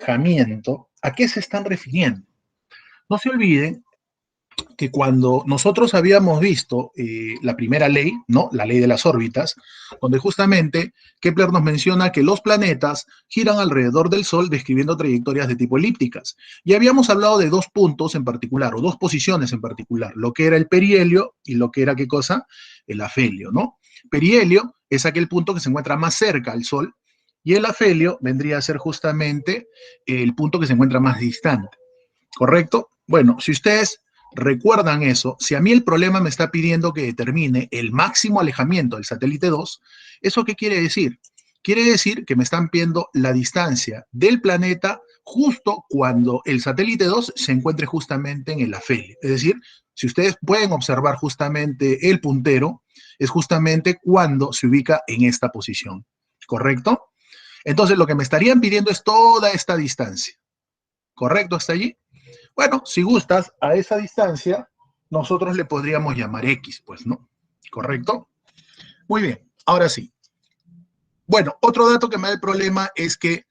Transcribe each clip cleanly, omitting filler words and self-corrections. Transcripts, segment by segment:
alejamiento, ¿a qué se están refiriendo? No se olviden que cuando nosotros habíamos visto la primera ley, ¿no? La ley de las órbitas, donde justamente Kepler nos menciona que los planetas giran alrededor del Sol describiendo trayectorias de tipo elípticas. Y habíamos hablado de dos puntos en particular, o dos posiciones en particular, lo que era el perihelio y lo que era, ¿qué cosa? El afelio, ¿no? Perihelio es aquel punto que se encuentra más cerca al Sol, y el afelio vendría a ser justamente el punto que se encuentra más distante, ¿correcto? Bueno, si ustedes recuerdan eso, si a mí el problema me está pidiendo que determine el máximo alejamiento del satélite 2, ¿eso qué quiere decir? Quiere decir que me están pidiendo la distancia del planeta justo cuando el satélite 2 se encuentre justamente en el afelio. Es decir, si ustedes pueden observar justamente el puntero, es justamente cuando se ubica en esta posición, ¿correcto? Entonces, lo que me estarían pidiendo es toda esta distancia, ¿correcto hasta allí? Bueno, si gustas, a esa distancia nosotros le podríamos llamar X, pues, ¿no? ¿Correcto? Muy bien, ahora sí. Bueno, otro dato que me da el problema es que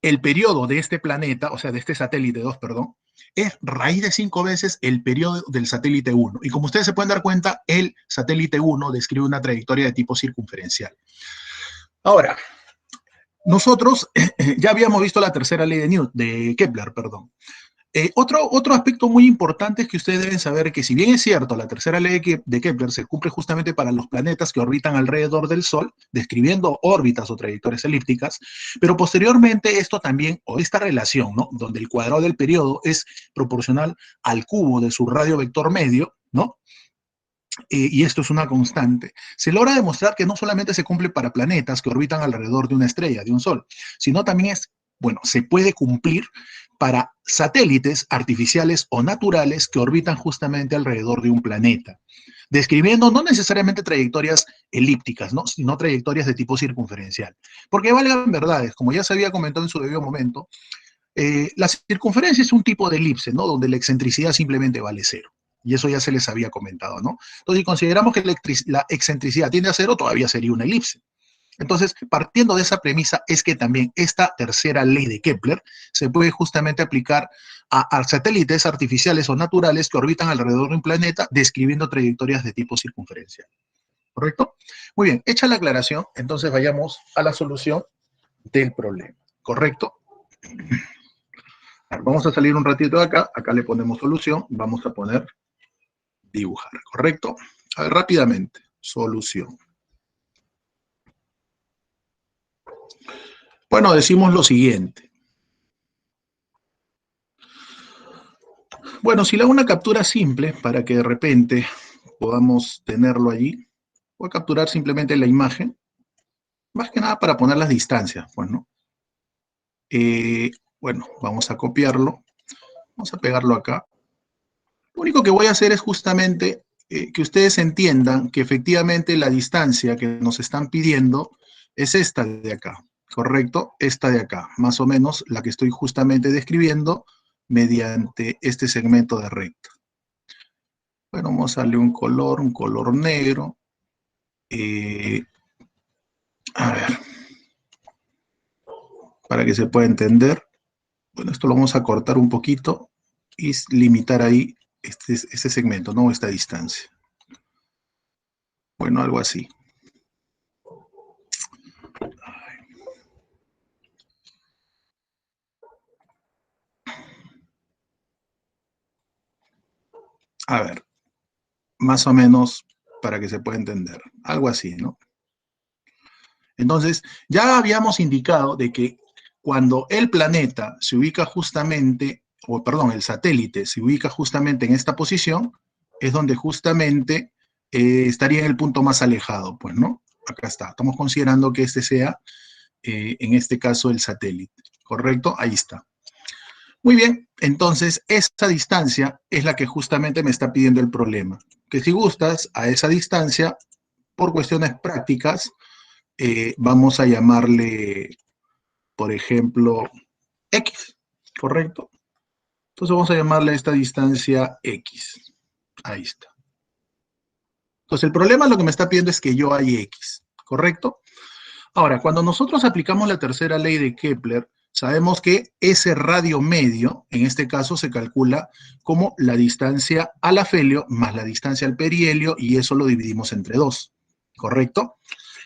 el periodo de este planeta, o sea, de este satélite 2, perdón, es raíz de 5 veces el periodo del satélite 1. Y como ustedes se pueden dar cuenta, el satélite 1 describe una trayectoria de tipo circunferencial. Ahora, nosotros ya habíamos visto la tercera ley de Kepler, perdón. Otro aspecto muy importante es que ustedes deben saber que si bien es cierto, la tercera ley de Kepler se cumple justamente para los planetas que orbitan alrededor del Sol, describiendo órbitas o trayectorias elípticas, pero posteriormente esto también, o esta relación, ¿no? Donde el cuadrado del periodo es proporcional al cubo de su radio vector medio, ¿no? Y esto es una constante, se logra demostrar que no solamente se cumple para planetas que orbitan alrededor de una estrella, de un Sol, sino también es, bueno, se puede cumplir para satélites artificiales o naturales que orbitan justamente alrededor de un planeta, describiendo no necesariamente trayectorias elípticas, ¿no? Sino trayectorias de tipo circunferencial. Porque valgan verdades, como ya se había comentado en su debido momento, la circunferencia es un tipo de elipse, ¿no? Donde la excentricidad simplemente vale cero. Y eso ya se les había comentado, ¿no? Entonces, si consideramos que la excentricidad tiende a cero, todavía sería una elipse. Entonces, partiendo de esa premisa, es que también esta tercera ley de Kepler se puede justamente aplicar a satélites artificiales o naturales que orbitan alrededor de un planeta, describiendo trayectorias de tipo circunferencial. ¿Correcto? Muy bien, hecha la aclaración, entonces vayamos a la solución del problema. ¿Correcto? Vamos a salir un ratito de acá, acá le ponemos solución, vamos a poner dibujar, ¿correcto? A ver, rápidamente, solución. Bueno, decimos lo siguiente. Bueno, si le hago una captura simple para que de repente podamos tenerlo allí, voy a capturar simplemente la imagen, más que nada para poner las distancias, pues, ¿no? Bueno, vamos a copiarlo, vamos a pegarlo acá. Lo único que voy a hacer es justamente que ustedes entiendan que efectivamente la distancia que nos están pidiendo es esta de acá, ¿correcto? Esta de acá, más o menos la que estoy justamente describiendo mediante este segmento de recta. Bueno, vamos a darle un color negro. A ver, para que se pueda entender. Bueno, esto lo vamos a cortar un poquito y limitar ahí este segmento, ¿no? Esta distancia. Bueno, algo así. A ver, más o menos para que se pueda entender. Algo así, ¿no? Entonces, ya habíamos indicado de que cuando el planeta se ubica justamente, o perdón, el satélite se ubica justamente en esta posición, es donde justamente estaría en el punto más alejado, pues, ¿no? Acá está. Estamos considerando que este sea, en este caso, el satélite, ¿correcto? Ahí está. Muy bien, entonces esa distancia es la que justamente me está pidiendo el problema. Que si gustas, a esa distancia, por cuestiones prácticas, vamos a llamarle, por ejemplo, X, ¿correcto? Entonces vamos a llamarle a esta distancia X. Ahí está. Entonces el problema lo que me está pidiendo es que yo hay X, ¿correcto? Ahora, cuando nosotros aplicamos la tercera ley de Kepler, Sabemos que ese radio medio, en este caso, se calcula como la distancia al afelio más la distancia al perihelio, y eso lo dividimos entre 2, ¿correcto?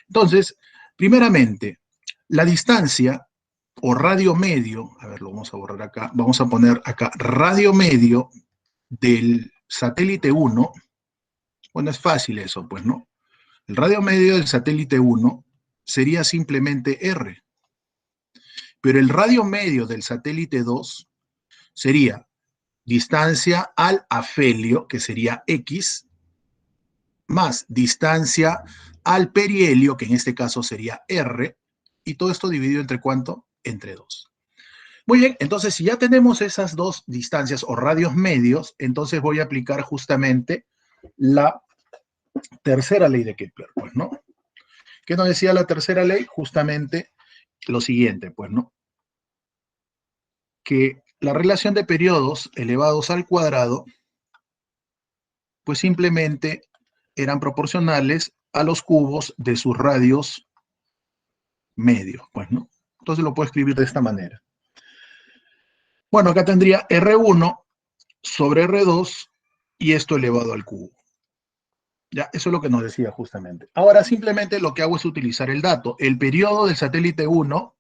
Entonces, primeramente, la distancia o radio medio, a ver, lo vamos a borrar acá, vamos a poner acá radio medio del satélite 1, bueno, es fácil eso, pues, ¿no? El radio medio del satélite 1 sería simplemente R, pero el radio medio del satélite 2 sería distancia al afelio, que sería X, más distancia al perihelio, que en este caso sería R, y todo esto dividido entre ¿cuánto? Entre 2. Muy bien, entonces si ya tenemos esas dos distancias o radios medios, entonces voy a aplicar justamente la tercera ley de Kepler, pues, ¿no? ¿Qué nos decía la tercera ley? Justamente lo siguiente, pues, ¿no? Que la relación de periodos elevados al cuadrado, pues simplemente eran proporcionales a los cubos de sus radios medios, pues, ¿no? Entonces lo puedo escribir de esta manera. Bueno, acá tendría R1 sobre R2 y esto elevado al cubo. Ya, eso es lo que nos decía justamente. Ahora simplemente lo que hago es utilizar el dato. El periodo del satélite 1,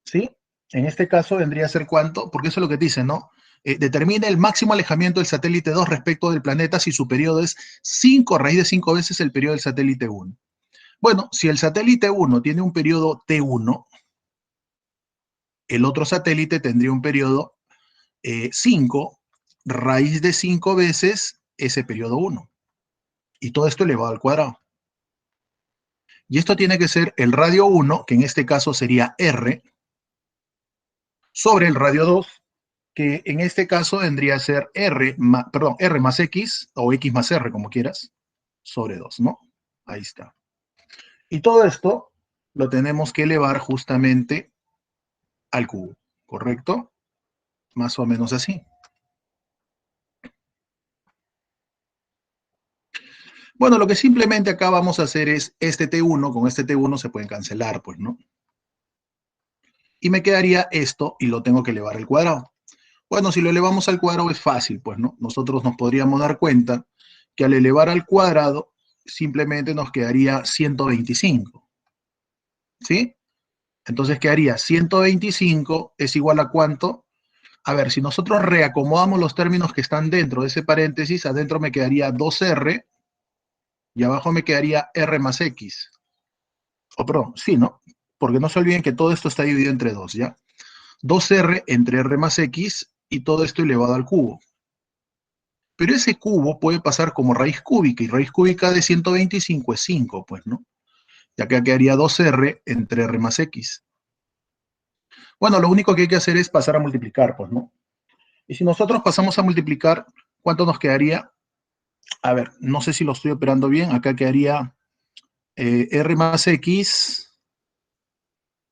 ¿sí? En este caso vendría a ser ¿cuánto? Porque eso es lo que dice, ¿no? Determina el máximo alejamiento del satélite 2 respecto del planeta si su periodo es 5 raíz de 5 veces el periodo del satélite 1. Bueno, si el satélite 1 tiene un periodo T1, el otro satélite tendría un periodo 5 raíz de 5 veces ese periodo 1. Y todo esto elevado al cuadrado. Y esto tiene que ser el radio 1, que en este caso sería R, sobre el radio 2, que en este caso vendría a ser R más X, o X más R, como quieras, sobre 2, ¿no? Ahí está. Y todo esto lo tenemos que elevar justamente al cubo, ¿correcto? Más o menos así. Bueno, lo que simplemente acá vamos a hacer es este T1, con este T1 se pueden cancelar, pues, ¿no? Y me quedaría esto y lo tengo que elevar al cuadrado. Bueno, si lo elevamos al cuadrado es fácil, pues, ¿no? Nosotros nos podríamos dar cuenta que al elevar al cuadrado simplemente nos quedaría 125, ¿sí? Entonces quedaría 125 es igual a ¿cuánto? A ver, si nosotros reacomodamos los términos que están dentro de ese paréntesis, adentro me quedaría 2R y abajo me quedaría R más X. O perdón, sí, ¿no? Porque no se olviden que todo esto está dividido entre 2, ¿ya? 2R entre R más X y todo esto elevado al cubo. Pero ese cubo puede pasar como raíz cúbica, y raíz cúbica de 125 es 5, pues, ¿no? Ya que quedaría 2R entre R más X. Bueno, lo único que hay que hacer es pasar a multiplicar, pues, ¿no? Y si nosotros pasamos a multiplicar, ¿cuánto nos quedaría? A ver, no sé si lo estoy operando bien. Acá quedaría R más X.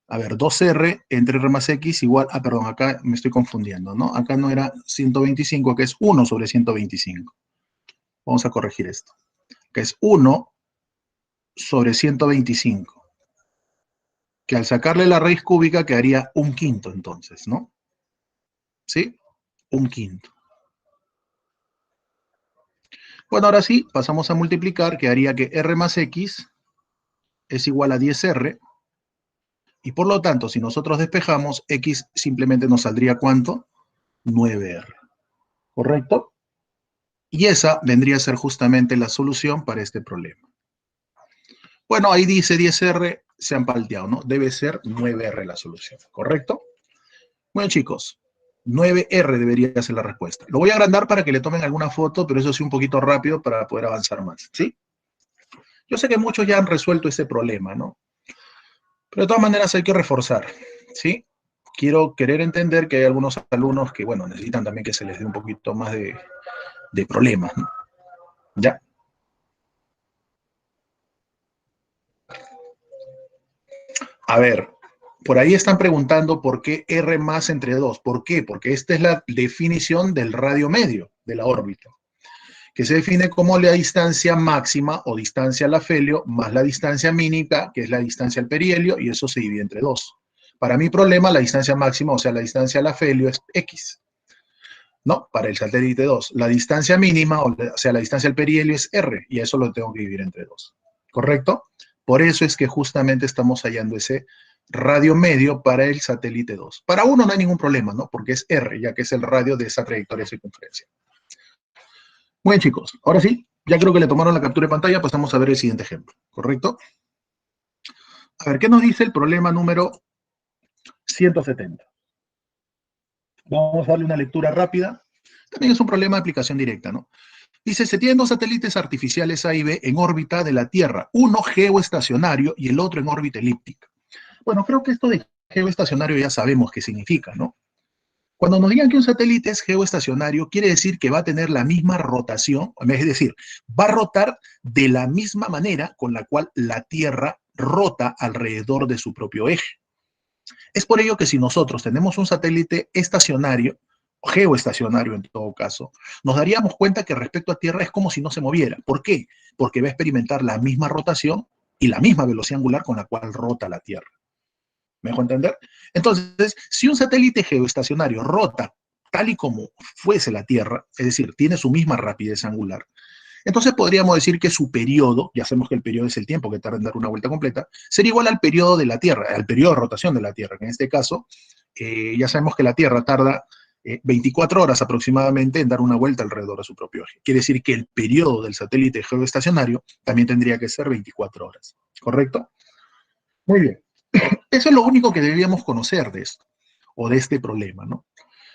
A ver, 2R entre R más X igual. Ah, perdón, acá me estoy confundiendo, ¿no? Acá no era 125, acá es 1 sobre 125. Vamos a corregir esto. Que es 1 sobre 125. Que al sacarle la raíz cúbica quedaría un quinto entonces, ¿no? ¿Sí? Un quinto. Bueno, ahora sí, pasamos a multiplicar, que haría que R más X es igual a 10R, y por lo tanto, si nosotros despejamos, X simplemente nos saldría ¿cuánto? 9R, ¿correcto? Y esa vendría a ser justamente la solución para este problema. Bueno, ahí dice 10R, se han palteado, ¿no? Debe ser 9R la solución, ¿correcto? Bueno, chicos, 9R debería ser la respuesta. Lo voy a agrandar para que le tomen alguna foto, pero eso sí un poquito rápido para poder avanzar más, ¿sí? Yo sé que muchos ya han resuelto ese problema, ¿no? Pero de todas maneras hay que reforzar, ¿sí? Quiero querer entender que hay algunos alumnos que, bueno, necesitan también que se les dé un poquito más de problemas, ¿no? ¿Ya? A ver, por ahí están preguntando por qué R más entre 2. ¿Por qué? Porque esta es la definición del radio medio de la órbita, que se define como la distancia máxima o distancia al afelio más la distancia mínima, que es la distancia al perihelio, y eso se divide entre 2. Para mi problema, la distancia máxima, o sea, la distancia al afelio es X, ¿no? Para el satélite 2. La distancia mínima, o sea, la distancia al perihelio es R, y eso lo tengo que dividir entre 2. ¿Correcto? Por eso es que justamente estamos hallando ese radio medio para el satélite 2. Para uno no hay ningún problema, ¿no? Porque es R, ya que es el radio de esa trayectoria de circunferencia. Muy bien, chicos. Ahora sí, ya creo que le tomaron la captura de pantalla, pasamos a ver el siguiente ejemplo. ¿Correcto? A ver, ¿qué nos dice el problema número 170? Vamos a darle una lectura rápida. También es un problema de aplicación directa, ¿no? Dice, se tienen dos satélites artificiales A y B en órbita de la Tierra, uno geoestacionario y el otro en órbita elíptica. Bueno, creo que esto de geoestacionario ya sabemos qué significa, ¿no? Cuando nos digan que un satélite es geoestacionario, quiere decir que va a tener la misma rotación, es decir, va a rotar de la misma manera con la cual la Tierra rota alrededor de su propio eje. Es por ello que si nosotros tenemos un satélite estacionario, o geoestacionario en todo caso, nos daríamos cuenta que respecto a Tierra es como si no se moviera. ¿Por qué? Porque va a experimentar la misma rotación y la misma velocidad angular con la cual rota la Tierra. ¿Me dejo entender? Entonces, si un satélite geoestacionario rota tal y como fuese la Tierra, es decir, tiene su misma rapidez angular, entonces podríamos decir que su periodo, ya sabemos que el periodo es el tiempo que tarda en dar una vuelta completa, sería igual al periodo de la Tierra, al periodo de rotación de la Tierra, que en este caso, ya sabemos que la Tierra tarda 24 horas aproximadamente en dar una vuelta alrededor de su propio eje. Quiere decir que el periodo del satélite geoestacionario también tendría que ser 24 horas, ¿correcto? Muy bien. Eso es lo único que debíamos conocer de esto, o de este problema, ¿no?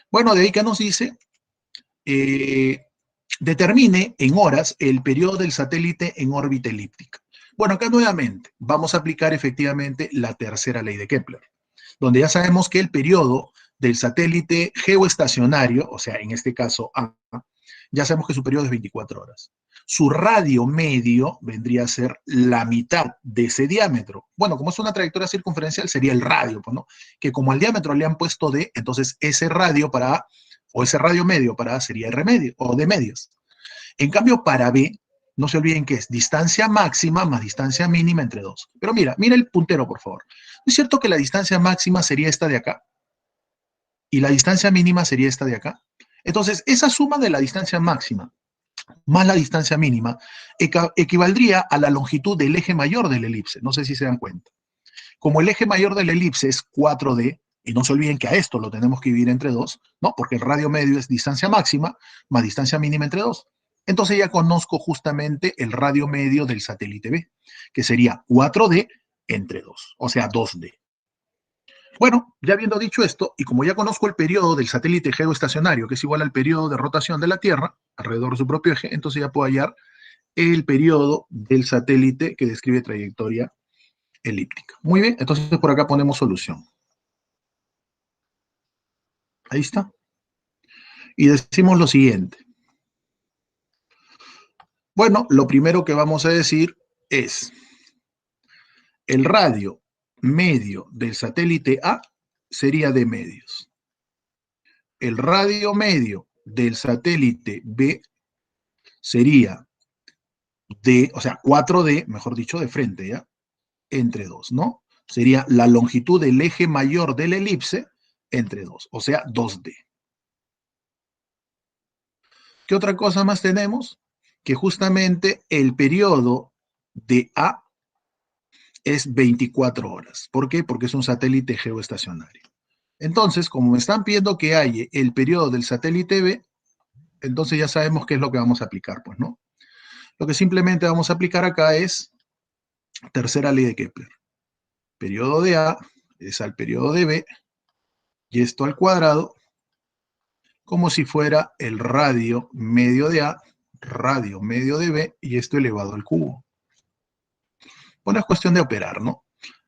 Bueno, de ahí que nos dice, determine en horas el periodo del satélite en órbita elíptica. Bueno, acá nuevamente vamos a aplicar efectivamente la tercera ley de Kepler, donde ya sabemos que el periodo del satélite geoestacionario, o sea, en este caso A, ya sabemos que su periodo es 24 horas. Su radio medio vendría a ser la mitad de ese diámetro. Bueno, como es una trayectoria circunferencial, sería el radio, pues, ¿no? Que como al diámetro le han puesto D, entonces ese radio para A, o ese radio medio para A sería R medio, o D medios. En cambio, para B, no se olviden que es distancia máxima más distancia mínima entre dos. Pero mira el puntero, por favor. ¿No es cierto que la distancia máxima sería esta de acá? Y la distancia mínima sería esta de acá. Entonces, esa suma de la distancia máxima más la distancia mínima equivaldría a la longitud del eje mayor de la elipse. No sé si se dan cuenta. Como el eje mayor de la elipse es 4D, y no se olviden que a esto lo tenemos que dividir entre 2, ¿no? Porque el radio medio es distancia máxima más distancia mínima entre 2. Entonces ya conozco justamente el radio medio del satélite B, que sería 4D entre 2, o sea, 2D. Bueno, ya habiendo dicho esto, y como ya conozco el periodo del satélite geoestacionario, que es igual al periodo de rotación de la Tierra alrededor de su propio eje, entonces ya puedo hallar el periodo del satélite que describe trayectoria elíptica. Muy bien, entonces por acá ponemos solución. Ahí está. Y decimos lo siguiente. Bueno, lo primero que vamos a decir es el radio medio del satélite A sería de medios. El radio medio del satélite B sería de, o sea, 4D, mejor dicho, de frente, ¿ya? Entre 2, ¿no? Sería la longitud del eje mayor de la elipse entre 2, o sea, 2D. ¿Qué otra cosa más tenemos? Que justamente el periodo de A es 24 horas. ¿Por qué? Porque es un satélite geoestacionario. Entonces, como me están pidiendo que haya el periodo del satélite B, entonces ya sabemos qué es lo que vamos a aplicar, pues, ¿no? Lo que simplemente vamos a aplicar acá es tercera ley de Kepler. Periodo de A es al periodo de B, y esto al cuadrado, como si fuera el radio medio de A, radio medio de B, y esto elevado al cubo. Bueno, es cuestión de operar, ¿no?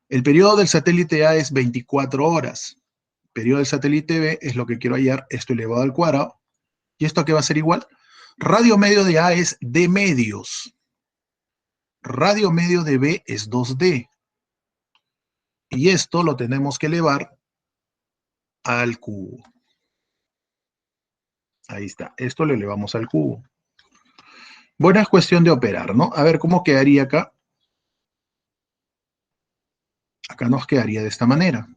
El periodo del satélite A es 24 horas. El periodo del satélite B es lo que quiero hallar, esto elevado al cuadrado. ¿Y esto a qué va a ser igual? Radio medio de A es D medios. Radio medio de B es 2D. Y esto lo tenemos que elevar al cubo. Ahí está. Esto lo elevamos al cubo. Bueno, es cuestión de operar, ¿no? A ver, ¿cómo quedaría acá? Acá nos quedaría de esta manera.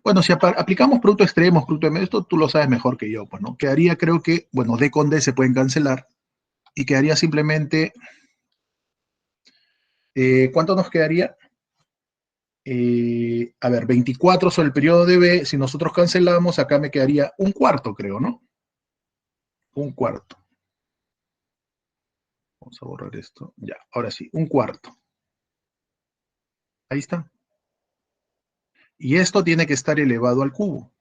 Bueno, si aplicamos producto extremos, producto de medio, esto tú lo sabes mejor que yo, pues, ¿no? Quedaría, creo que, bueno, D con D se pueden cancelar y quedaría simplemente, ¿cuánto nos quedaría? A ver, 24 sobre el periodo de B, si nosotros cancelamos, acá me quedaría un cuarto, creo, ¿no? Un cuarto. Vamos a borrar esto. Ya, ahora sí, un cuarto. Ahí está. Y esto tiene que estar elevado al cubo.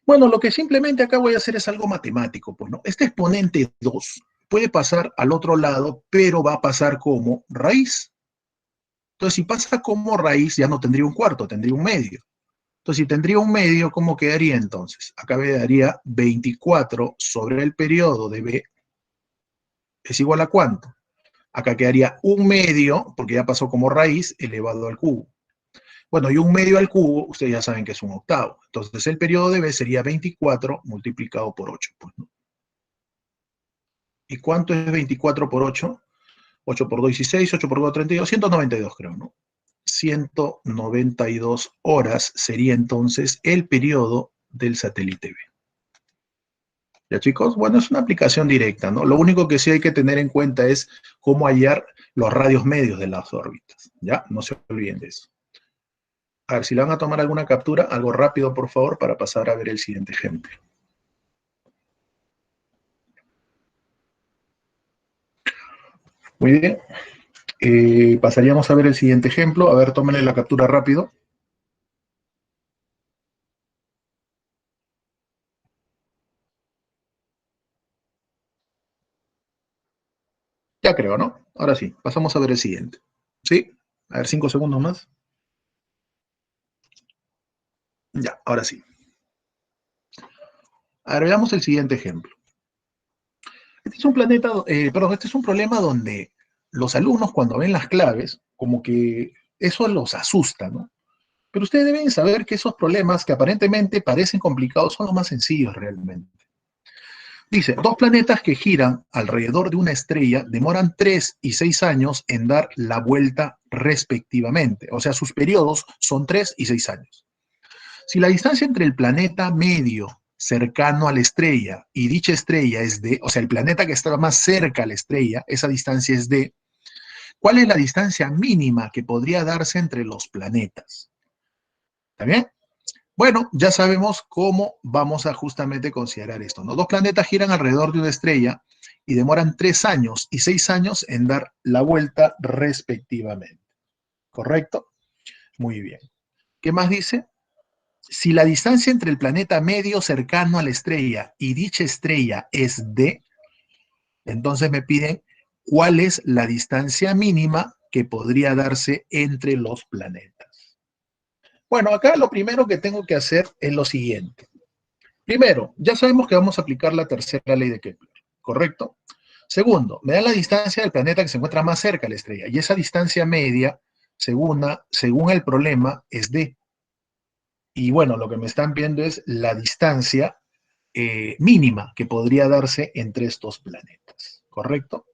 Bueno, lo que simplemente acá voy a hacer es algo matemático, pues, ¿no? Este exponente 2 puede pasar al otro lado, pero va a pasar como raíz. Entonces, si pasa como raíz, ya no tendría un cuarto, tendría un medio. Entonces, si tendría un medio, ¿cómo quedaría entonces? Acá me daría 24 sobre el periodo de B es igual a ¿cuánto? Acá quedaría un medio, porque ya pasó como raíz, elevado al cubo. Bueno, y un medio al cubo, ustedes ya saben que es un octavo. Entonces, el periodo de B sería 24 multiplicado por 8. Pues, ¿no? ¿Y cuánto es 24 por 8? 8 por 2, 16, 8 por 2, 32, 192 creo, ¿no? 192 horas sería entonces el periodo del satélite B. ¿Ya chicos? Bueno, es una aplicación directa, ¿no? Lo único que sí hay que tener en cuenta es cómo hallar los radios medios de las órbitas, ¿ya? No se olviden de eso. A ver, si le van a tomar alguna captura, algo rápido, por favor, para pasar a ver el siguiente ejemplo. Muy bien. Pasaríamos a ver el siguiente ejemplo. A ver, tómenle la captura rápido. Ya creo, ¿no? Ahora sí, pasamos a ver el siguiente. ¿Sí? A ver, 5 segundos más. Ya, ahora sí. A ver, veamos el siguiente ejemplo. Este es un planeta, perdón, este es un problema donde los alumnos cuando ven las claves, como que eso los asusta, ¿no? Pero ustedes deben saber que esos problemas que aparentemente parecen complicados son los más sencillos realmente. Dice, dos planetas que giran alrededor de una estrella demoran 3 y 6 años en dar la vuelta respectivamente. O sea, sus periodos son 3 y 6 años. Si la distancia entre el planeta medio cercano a la estrella y dicha estrella es D, o sea, el planeta que está más cerca a la estrella, esa distancia es D, ¿cuál es la distancia mínima que podría darse entre los planetas? ¿Está bien? Bueno, ya sabemos cómo vamos a justamente considerar esto, ¿no? Dos planetas giran alrededor de una estrella y demoran 3 años y 6 años en dar la vuelta respectivamente. ¿Correcto? Muy bien. ¿Qué más dice? Si la distancia entre el planeta medio cercano a la estrella y dicha estrella es D, entonces me piden cuál es la distancia mínima que podría darse entre los planetas. Bueno, acá lo primero que tengo que hacer es lo siguiente. Primero, ya sabemos que vamos a aplicar la tercera ley de Kepler, ¿correcto? Segundo, me da la distancia del planeta que se encuentra más cerca a la estrella, y esa distancia media, según el problema, es D. Y bueno, lo que me están viendo es la distancia mínima que podría darse entre estos planetas, ¿correcto?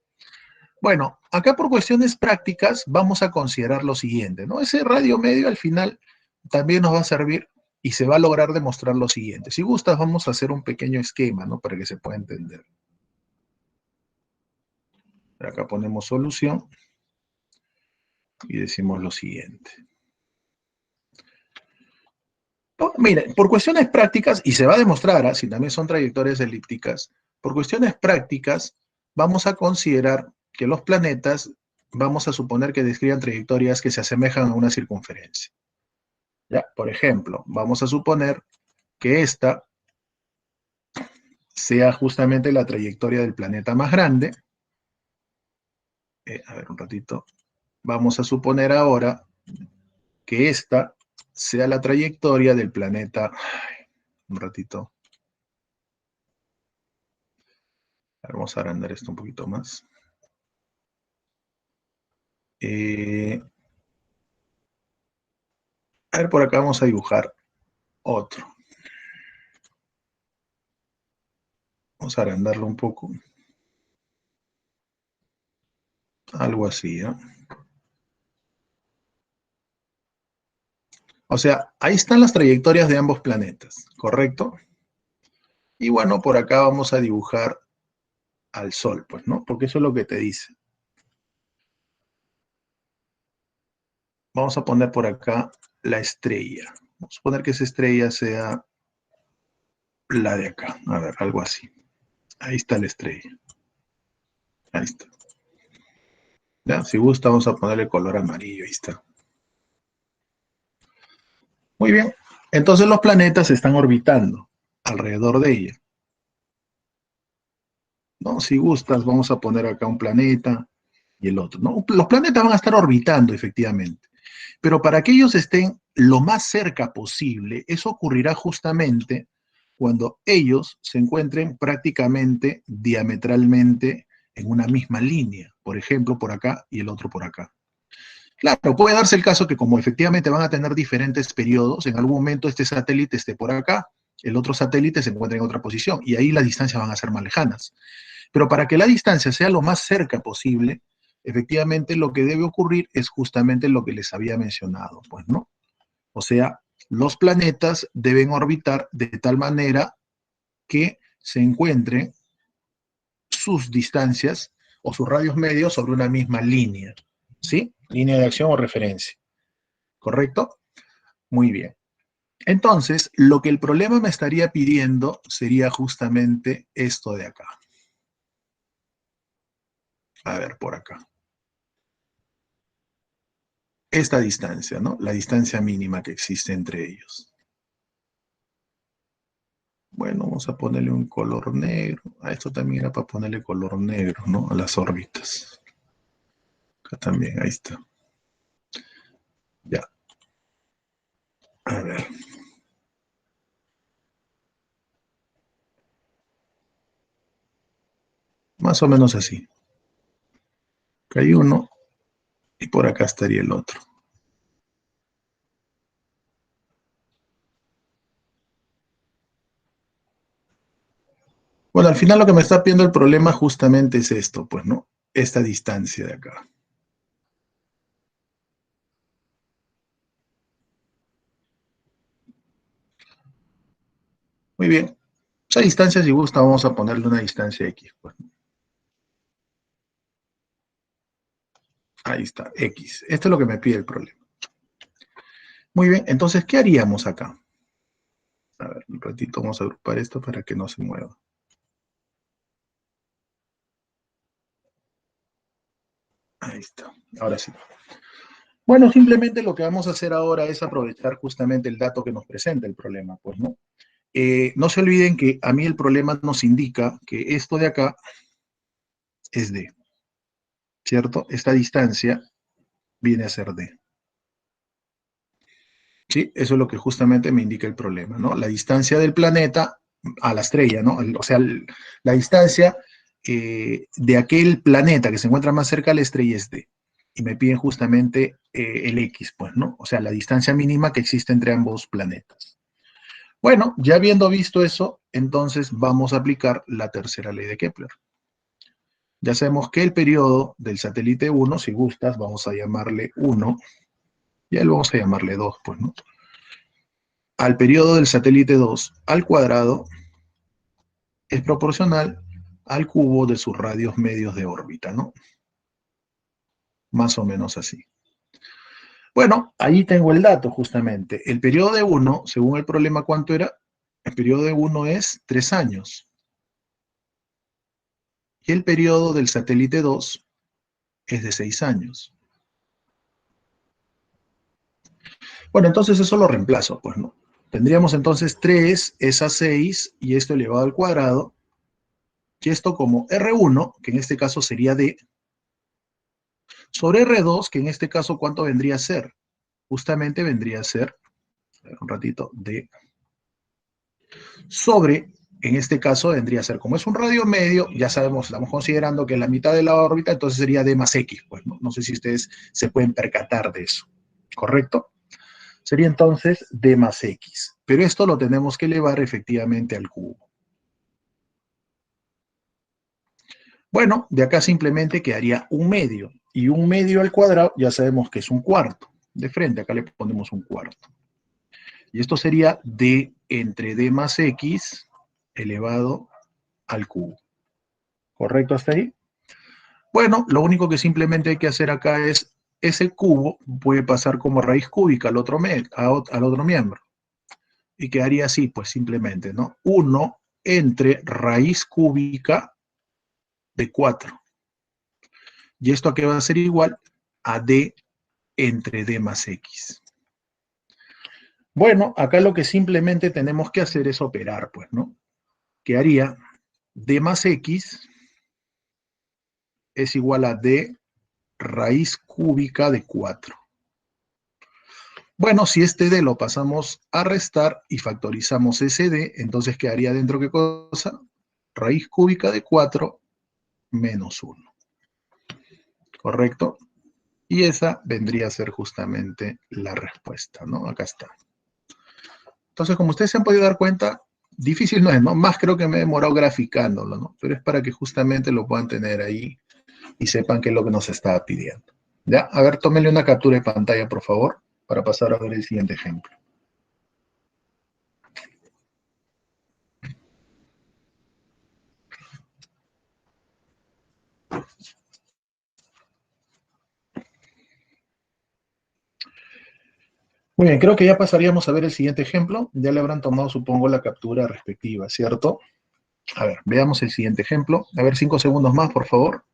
Bueno, acá por cuestiones prácticas vamos a considerar lo siguiente, ¿no? Ese radio medio al final también nos va a servir y se va a lograr demostrar lo siguiente. Si gustas, vamos a hacer un pequeño esquema, ¿no? Para que se pueda entender. Acá ponemos solución y decimos lo siguiente. Oh, mire, por cuestiones prácticas, y se va a demostrar, ¿ah? Si también son trayectorias elípticas, por cuestiones prácticas vamos a considerar que los planetas, vamos a suponer que describan trayectorias que se asemejan a una circunferencia. ¿Ya? Por ejemplo, vamos a suponer que esta sea justamente la trayectoria del planeta más grande. A ver, un ratito. Vamos a suponer ahora que esta sea la trayectoria del planeta. Un ratito. Vamos a agrandar esto un poquito más. A ver, por acá vamos a dibujar otro. Vamos a agrandarlo un poco. Algo así, ¿eh? O sea, ahí están las trayectorias de ambos planetas, ¿correcto? Y bueno, por acá vamos a dibujar al Sol, pues, ¿no? Porque eso es lo que te dice. Vamos a poner por acá la estrella. Vamos a poner que esa estrella sea la de acá. A ver, algo así. Ahí está la estrella. Ahí está. Ya, si gusta, vamos a ponerle color amarillo. Ahí está. Muy bien. Entonces los planetas están orbitando alrededor de ella. ¿No? Si gustas, vamos a poner acá un planeta y el otro, ¿no? Los planetas van a estar orbitando, efectivamente. Pero para que ellos estén lo más cerca posible, eso ocurrirá justamente cuando ellos se encuentren prácticamente diametralmente en una misma línea. Por ejemplo, por acá y el otro por acá. Claro, puede darse el caso que como efectivamente van a tener diferentes periodos, en algún momento este satélite esté por acá, el otro satélite se encuentra en otra posición y ahí las distancias van a ser más lejanas. Pero para que la distancia sea lo más cerca posible, efectivamente lo que debe ocurrir es justamente lo que les había mencionado, pues, ¿no? O sea, los planetas deben orbitar de tal manera que se encuentren sus distancias o sus radios medios sobre una misma línea, ¿sí? Línea de acción o referencia, ¿correcto? Muy bien. Entonces, lo que el problema me estaría pidiendo sería justamente esto de acá. A ver, por acá. Esta distancia, ¿no? La distancia mínima que existe entre ellos. Bueno, vamos a ponerle un color negro. A esto también era para ponerle color negro, ¿no? A las órbitas. Acá también, ahí está. Ya. A ver. Más o menos así. Acá hay uno y por acá estaría el otro. Bueno, al final lo que me está pidiendo el problema justamente es esto, pues, ¿no? Esta distancia de acá. Muy bien. Esa distancia, si gusta, vamos a ponerle una distancia X, pues. Ahí está, X. Esto es lo que me pide el problema. Muy bien, entonces, ¿qué haríamos acá? A ver, un ratito vamos a agrupar esto para que no se mueva. Ahí está, ahora sí. Bueno, simplemente lo que vamos a hacer ahora es aprovechar justamente el dato que nos presenta el problema, pues, ¿no? No se olviden que a mí el problema nos indica que esto de acá es D, ¿cierto? Esta distancia viene a ser D. ¿Sí? Eso es lo que justamente me indica el problema, ¿no? La distancia del planeta a la estrella, ¿no? O sea, la distancia de aquel planeta que se encuentra más cerca a la estrella es D. Y me piden justamente el X, pues, ¿no? O sea, la distancia mínima que existe entre ambos planetas. Bueno, ya habiendo visto eso, entonces vamos a aplicar la tercera ley de Kepler. Ya sabemos que el periodo del satélite 1, si gustas, vamos a llamarle 1, y a él vamos a llamarle 2, pues, ¿no? Al periodo del satélite 2 al cuadrado es proporcional al cubo de sus radios medios de órbita, ¿no? Más o menos así. Bueno, ahí tengo el dato justamente. El periodo de 1, según el problema, ¿cuánto era? El periodo de 1 es 3 años. Y el periodo del satélite 2 es de 6 años. Bueno, entonces eso lo reemplazo, pues, ¿no? Tendríamos entonces 3 es a 6 y esto elevado al cuadrado. Y esto como R1, que en este caso sería D, sobre R2, que en este caso, ¿cuánto vendría a ser? Justamente vendría a ser, a ver, un ratito, D, sobre, en este caso vendría a ser, como es un radio medio, ya sabemos, estamos considerando que es la mitad de la órbita, entonces sería D más X, pues no sé si ustedes se pueden percatar de eso, ¿correcto? Sería entonces D más X, pero esto lo tenemos que elevar efectivamente al cubo. Bueno, de acá simplemente quedaría un medio, y un medio al cuadrado ya sabemos que es un cuarto. De frente, acá le ponemos un cuarto. Y esto sería D entre D más X elevado al cubo. ¿Correcto hasta ahí? Bueno, lo único que simplemente hay que hacer acá es, ese cubo puede pasar como raíz cúbica al otro, al otro miembro. Y quedaría así, pues simplemente, ¿no? 1 entre raíz cúbica de 4. ¿Y esto a qué va a ser igual? A D entre D más X. Bueno, acá lo que simplemente tenemos que hacer es operar, pues, ¿no? Quedaría D más X es igual a D raíz cúbica de 4. Bueno, si este D lo pasamos a restar y factorizamos ese D, entonces quedaría dentro, ¿qué cosa? Raíz cúbica de 4 menos 1. ¿Correcto? Y esa vendría a ser justamente la respuesta, ¿no? Acá está. Entonces, como ustedes se han podido dar cuenta, difícil no es, ¿no? Más creo que me he demorado graficándolo, ¿no? Pero es para que justamente lo puedan tener ahí y sepan qué es lo que nos estaba pidiendo. ¿Ya? A ver, tómenle una captura de pantalla, por favor, para pasar a ver el siguiente ejemplo. Muy bien, creo que ya pasaríamos a ver el siguiente ejemplo. Ya le habrán tomado, supongo, la captura respectiva, ¿cierto? A ver, veamos el siguiente ejemplo. A ver, 5 segundos más, por favor.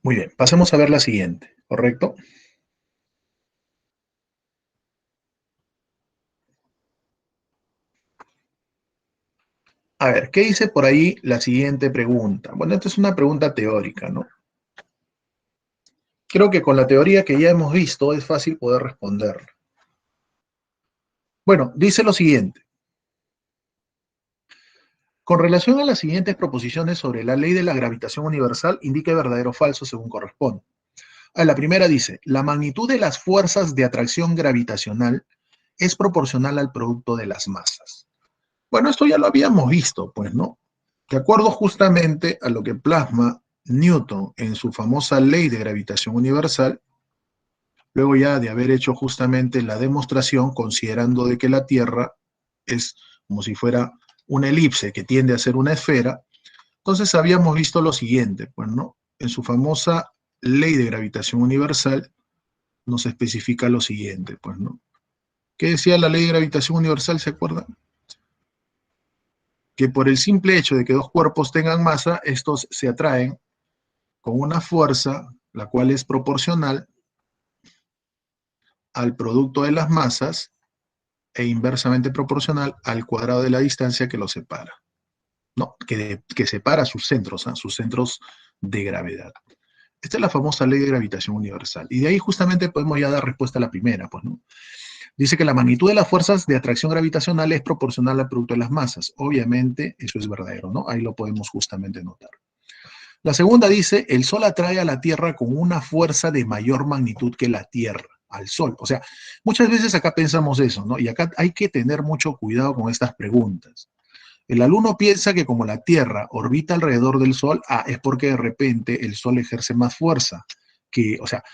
Muy bien, pasemos a ver la siguiente, ¿correcto? A ver, ¿qué dice por ahí la siguiente pregunta? Bueno, esta es una pregunta teórica, ¿no? Creo que con la teoría que ya hemos visto es fácil poder responderla. Bueno, dice lo siguiente. Con relación a las siguientes proposiciones sobre la ley de la gravitación universal, indique verdadero o falso según corresponde. La primera dice, la magnitud de las fuerzas de atracción gravitacional es proporcional al producto de las masas. Bueno, esto ya lo habíamos visto, pues, ¿no? De acuerdo justamente a lo que plasma Newton en su famosa ley de gravitación universal, luego ya de haber hecho justamente la demostración, considerando de que la Tierra es como si fuera una elipse que tiende a ser una esfera, entonces habíamos visto lo siguiente, pues, ¿no? En su famosa ley de gravitación universal nos especifica lo siguiente, pues, ¿no? ¿Qué decía la ley de gravitación universal, se acuerdan? Que por el simple hecho de que dos cuerpos tengan masa, estos se atraen con una fuerza, la cual es proporcional al producto de las masas e inversamente proporcional al cuadrado de la distancia que los separa, ¿no? Que separa sus centros, ¿eh? Sus centros de gravedad. Esta es la famosa ley de gravitación universal. Y de ahí justamente podemos ya dar respuesta a la primera, pues, ¿no? Dice que la magnitud de las fuerzas de atracción gravitacional es proporcional al producto de las masas. Obviamente, eso es verdadero, ¿no? Ahí lo podemos justamente notar. La segunda dice, el Sol atrae a la Tierra con una fuerza de mayor magnitud que la Tierra, al Sol. O sea, muchas veces acá pensamos eso, ¿no? Y acá hay que tener mucho cuidado con estas preguntas. El alumno piensa que como la Tierra orbita alrededor del Sol, es porque de repente el Sol ejerce más fuerza. O sea,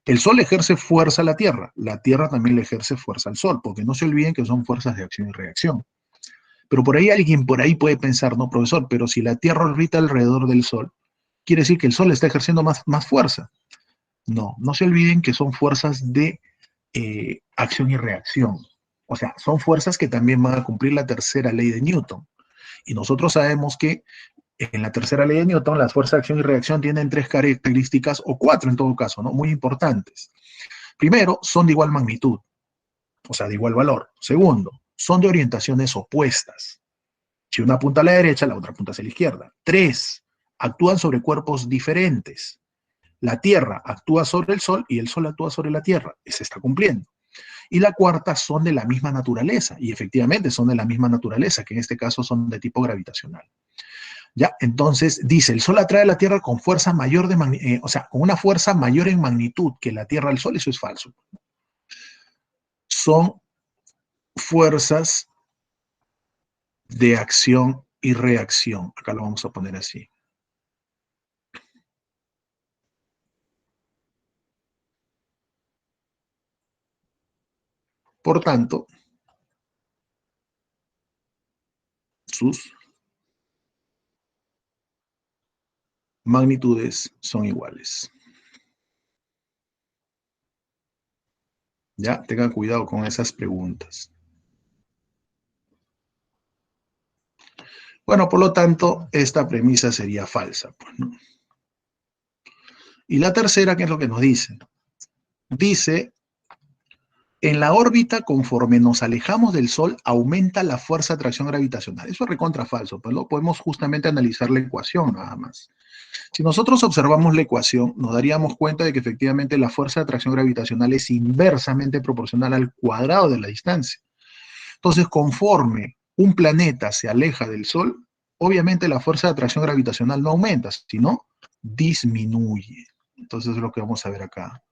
el Sol ejerce fuerza a la Tierra también le ejerce fuerza al Sol, porque no se olviden que son fuerzas de acción y reacción. Pero por ahí alguien por ahí puede pensar, no, profesor, pero si la Tierra orbita alrededor del Sol, quiere decir que el Sol está ejerciendo más fuerza. No, no se olviden que son fuerzas de acción y reacción. O sea, son fuerzas que también van a cumplir la tercera ley de Newton. Y nosotros sabemos que en la tercera ley de Newton, las fuerzas de acción y reacción tienen tres características, o cuatro en todo caso, ¿no? Muy importantes. Primero, son de igual magnitud, o sea, de igual valor. Segundo, son de orientaciones opuestas. Si una apunta a la derecha, la otra apunta hacia la izquierda. Tres, actúan sobre cuerpos diferentes. La Tierra actúa sobre el Sol y el Sol actúa sobre la Tierra. Se está cumpliendo. Y la cuarta, son de la misma naturaleza. Y efectivamente son de la misma naturaleza, que en este caso son de tipo gravitacional. ¿Ya? Entonces dice, el Sol atrae a la Tierra con fuerza mayor o sea, con una fuerza mayor en magnitud que la Tierra al Sol. Eso es falso. Son fuerzas de acción y reacción. Acá lo vamos a poner así. Por tanto, sus magnitudes son iguales. Ya, tengan cuidado con esas preguntas. Bueno, por lo tanto, esta premisa sería falsa, pues, ¿no? Y la tercera, ¿qué es lo que nos dice? Dice, en la órbita, conforme nos alejamos del Sol, aumenta la fuerza de atracción gravitacional. Eso es recontra falso, pues lo podemos justamente analizar la ecuación nada más. Si nosotros observamos la ecuación, nos daríamos cuenta de que efectivamente la fuerza de atracción gravitacional es inversamente proporcional al cuadrado de la distancia. Entonces, conforme un planeta se aleja del Sol, obviamente la fuerza de atracción gravitacional no aumenta, sino disminuye. Entonces es lo que vamos a ver acá.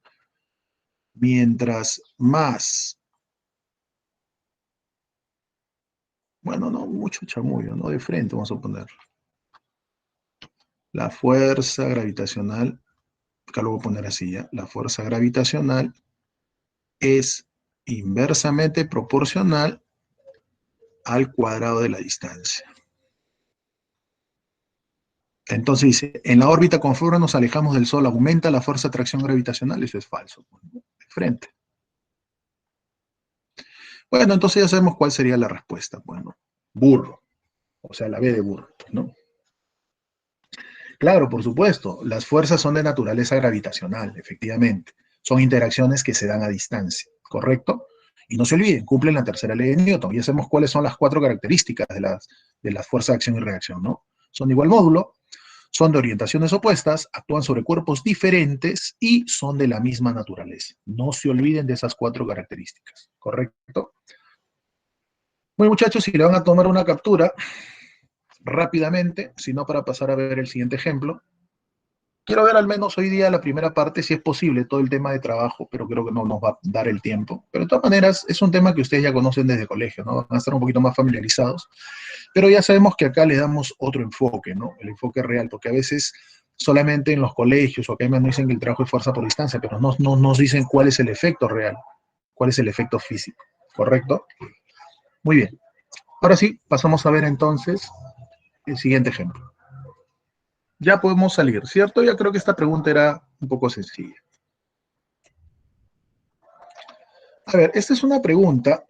Mientras más, bueno, no mucho chamullo, ¿no? De frente vamos a poner. La fuerza gravitacional, acá lo voy a poner así ya, la fuerza gravitacional es inversamente proporcional al cuadrado de la distancia. Entonces dice, en la órbita conforme nos alejamos del Sol aumenta la fuerza de atracción gravitacional. Eso es falso, de frente. Bueno, entonces ya sabemos cuál sería la respuesta. Bueno, burro, o sea, la B de burro, ¿no? Claro, por supuesto, las fuerzas son de naturaleza gravitacional, efectivamente. Son interacciones que se dan a distancia, ¿correcto? Y no se olviden, cumplen la tercera ley de Newton. Ya sabemos cuáles son las cuatro características de las fuerzas de acción y reacción, ¿no? Son de igual módulo, son de orientaciones opuestas, actúan sobre cuerpos diferentes y son de la misma naturaleza. No se olviden de esas cuatro características, ¿correcto? Bueno, muchachos, si le van a tomar una captura rápidamente, si no para pasar a ver el siguiente ejemplo. Quiero ver al menos hoy día la primera parte, si es posible, todo el tema de trabajo, pero creo que no nos va a dar el tiempo. Pero de todas maneras, es un tema que ustedes ya conocen desde colegio, ¿no? Van a estar un poquito más familiarizados. Pero ya sabemos que acá le damos otro enfoque, ¿no? El enfoque real, porque a veces solamente en los colegios o acá nos dicen que el trabajo es fuerza por distancia, pero no nos dicen cuál es el efecto real, cuál es el efecto físico, ¿correcto? Muy bien. Ahora sí, pasamos a ver entonces el siguiente ejemplo. Ya podemos salir, ¿cierto? Ya creo que esta pregunta era un poco sencilla. A ver, esta es una pregunta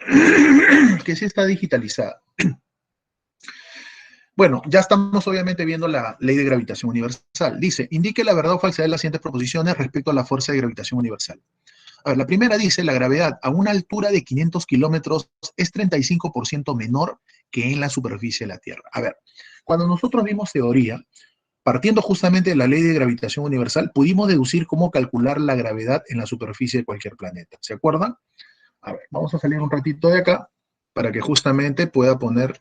que sí está digitalizada. Bueno, ya estamos obviamente viendo la ley de gravitación universal. Dice, indique la verdad o falsedad de las siguientes proposiciones respecto a la fuerza de gravitación universal. A ver, la primera dice, la gravedad a una altura de 500 kilómetros es 35% menor que en la superficie de la Tierra. A ver, cuando nosotros vimos teoría, partiendo justamente de la ley de gravitación universal, pudimos deducir cómo calcular la gravedad en la superficie de cualquier planeta. ¿Se acuerdan? A ver, vamos a salir un ratito de acá para que justamente pueda poner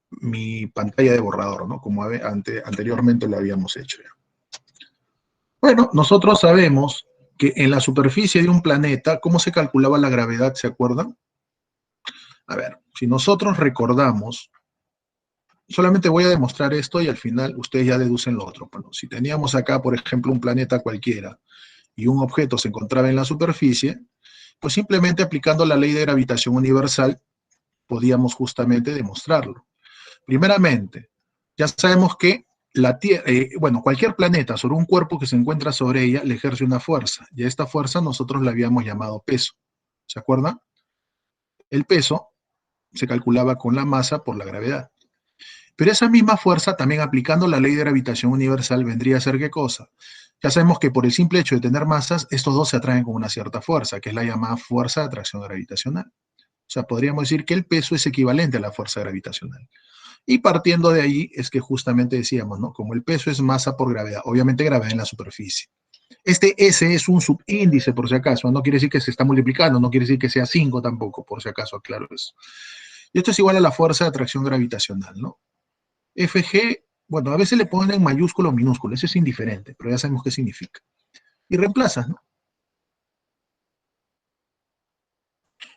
mi pantalla de borrador, ¿no? Como anteriormente lo habíamos hecho ya. Bueno, nosotros sabemos que en la superficie de un planeta, ¿cómo se calculaba la gravedad? ¿Se acuerdan? A ver, si nosotros recordamos, solamente voy a demostrar esto y al final ustedes ya deducen lo otro. Bueno, si teníamos acá, por ejemplo, un planeta cualquiera y un objeto se encontraba en la superficie, pues simplemente aplicando la ley de gravitación universal podíamos justamente demostrarlo. Primeramente, ya sabemos que la Tierra, bueno, cualquier planeta sobre un cuerpo que se encuentra sobre ella le ejerce una fuerza, y a esta fuerza nosotros la habíamos llamado peso. ¿Se acuerdan? El peso se calculaba con la masa por la gravedad. Pero esa misma fuerza, también aplicando la ley de gravitación universal, vendría a ser ¿qué cosa? Ya sabemos que por el simple hecho de tener masas, estos dos se atraen con una cierta fuerza, que es la llamada fuerza de atracción gravitacional. O sea, podríamos decir que el peso es equivalente a la fuerza gravitacional. Y partiendo de ahí es que justamente decíamos, ¿no? Como el peso es masa por gravedad, obviamente gravedad en la superficie. Este S es un subíndice, por si acaso, no quiere decir que se está multiplicando, no quiere decir que sea 5 tampoco, por si acaso, aclaro eso. Y esto es igual a la fuerza de atracción gravitacional, ¿no? FG, bueno, a veces le ponen mayúsculo o minúsculo, eso es indiferente, pero ya sabemos qué significa. Y reemplazas, ¿no?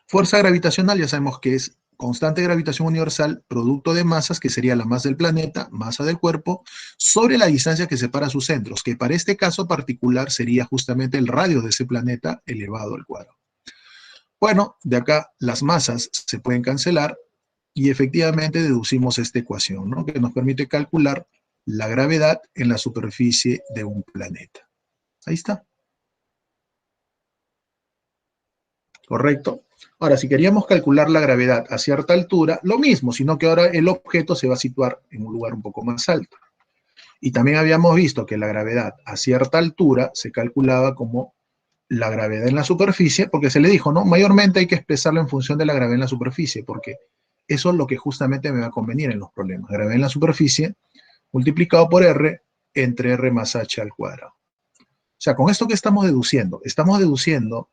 Fuerza gravitacional, ya sabemos que es constante de gravitación universal, producto de masas, que sería la masa del planeta, masa del cuerpo, sobre la distancia que separa sus centros, que para este caso particular sería justamente el radio de ese planeta elevado al cuadrado. Bueno, de acá las masas se pueden cancelar y efectivamente deducimos esta ecuación, ¿no? Que nos permite calcular la gravedad en la superficie de un planeta. Ahí está. ¿Correcto? Ahora, si queríamos calcular la gravedad a cierta altura, lo mismo, sino que ahora el objeto se va a situar en un lugar un poco más alto. Y también habíamos visto que la gravedad a cierta altura se calculaba como la gravedad en la superficie, porque se le dijo, ¿no? Mayormente hay que expresarlo en función de la gravedad en la superficie, porque eso es lo que justamente me va a convenir en los problemas. Gravedad en la superficie multiplicado por R entre R más H al cuadrado. O sea, con esto que estamos deduciendo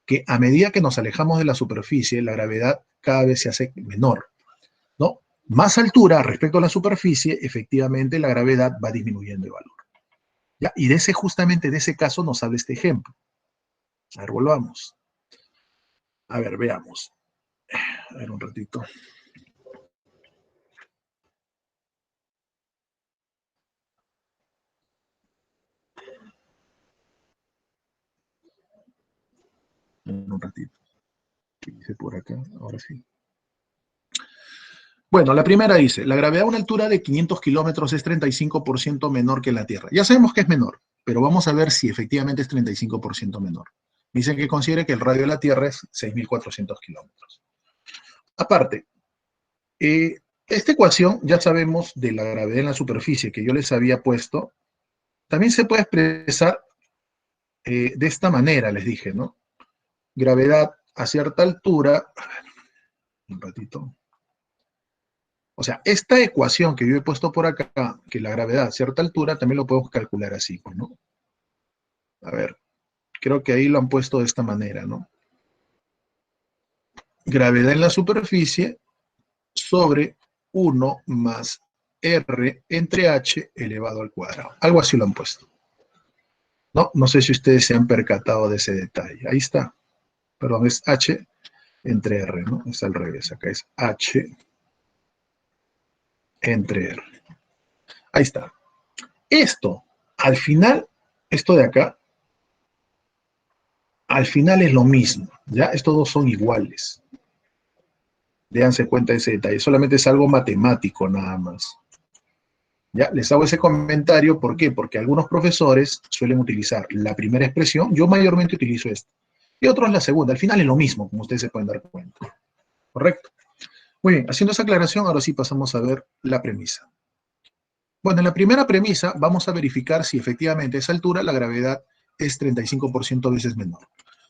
que a medida que nos alejamos de la superficie, la gravedad cada vez se hace menor, ¿no? Más altura respecto a la superficie, efectivamente la gravedad va disminuyendo de valor. ¿Ya? Y justamente de ese caso nos habla este ejemplo. A ver, volvamos. A ver, veamos. A ver, un ratito. Un ratito. ¿Qué dice por acá? Ahora sí. Bueno, la primera dice, la gravedad a una altura de 500 kilómetros es 35% menor que la Tierra. Ya sabemos que es menor, pero vamos a ver si efectivamente es 35% menor. Dicen que considere que el radio de la Tierra es 6.400 kilómetros. Aparte, esta ecuación ya sabemos de la gravedad en la superficie que yo les había puesto, también se puede expresar de esta manera, les dije, ¿no? Gravedad a cierta altura, a ver, un ratito. O sea, esta ecuación que yo he puesto por acá, que la gravedad a cierta altura, también lo podemos calcular así, pues, ¿no? A ver, creo que ahí lo han puesto de esta manera, ¿no? Gravedad en la superficie sobre 1 más R entre H elevado al cuadrado. Algo así lo han puesto. No sé si ustedes se han percatado de ese detalle. Ahí está. Perdón, es H entre R, ¿no? Es al revés. Acá es H entre R. Ahí está. Esto, al final, esto de acá, al final es lo mismo, ¿ya? Estos dos son iguales. Déjense cuenta de ese detalle. Solamente es algo matemático nada más. Ya, les hago ese comentario, ¿por qué? Porque algunos profesores suelen utilizar la primera expresión, yo mayormente utilizo esta, y otros la segunda. Al final es lo mismo, como ustedes se pueden dar cuenta. ¿Correcto? Muy bien, haciendo esa aclaración, ahora sí pasamos a ver la premisa. Bueno, en la primera premisa vamos a verificar si efectivamente a esa altura la gravedad es 35% veces menor.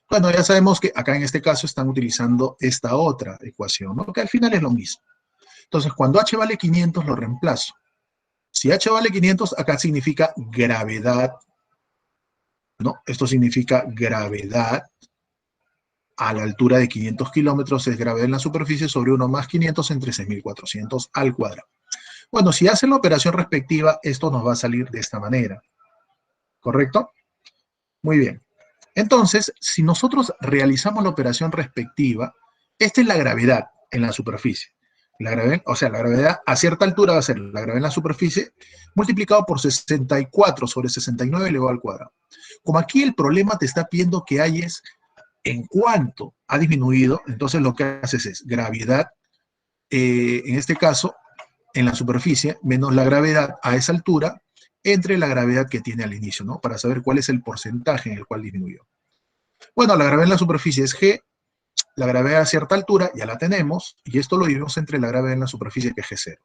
Bueno, ya sabemos que acá en este caso están utilizando esta otra ecuación, ¿no? Que al final es lo mismo. Entonces, cuando h vale 500, lo reemplazo. Si h vale 500, acá significa gravedad, ¿no? Esto significa gravedad a la altura de 500 kilómetros, es gravedad en la superficie sobre 1 más 500 entre 6.400 al cuadrado. Bueno, si hacen la operación respectiva, esto nos va a salir de esta manera. ¿Correcto? Muy bien. Entonces, si nosotros realizamos la operación respectiva, esta es la gravedad en la superficie. La gravedad, o sea, la gravedad a cierta altura va a ser la gravedad en la superficie multiplicado por 64 sobre 69 elevado al cuadrado. Como aquí el problema te está pidiendo que halles en cuánto ha disminuido, entonces lo que haces es gravedad, en este caso, en la superficie, menos la gravedad a esa altura, entre la gravedad que tiene al inicio, ¿no? Para saber cuál es el porcentaje en el cual disminuyó. Bueno, la gravedad en la superficie es G, la gravedad a cierta altura ya la tenemos, y esto lo dividimos entre la gravedad en la superficie que es G0.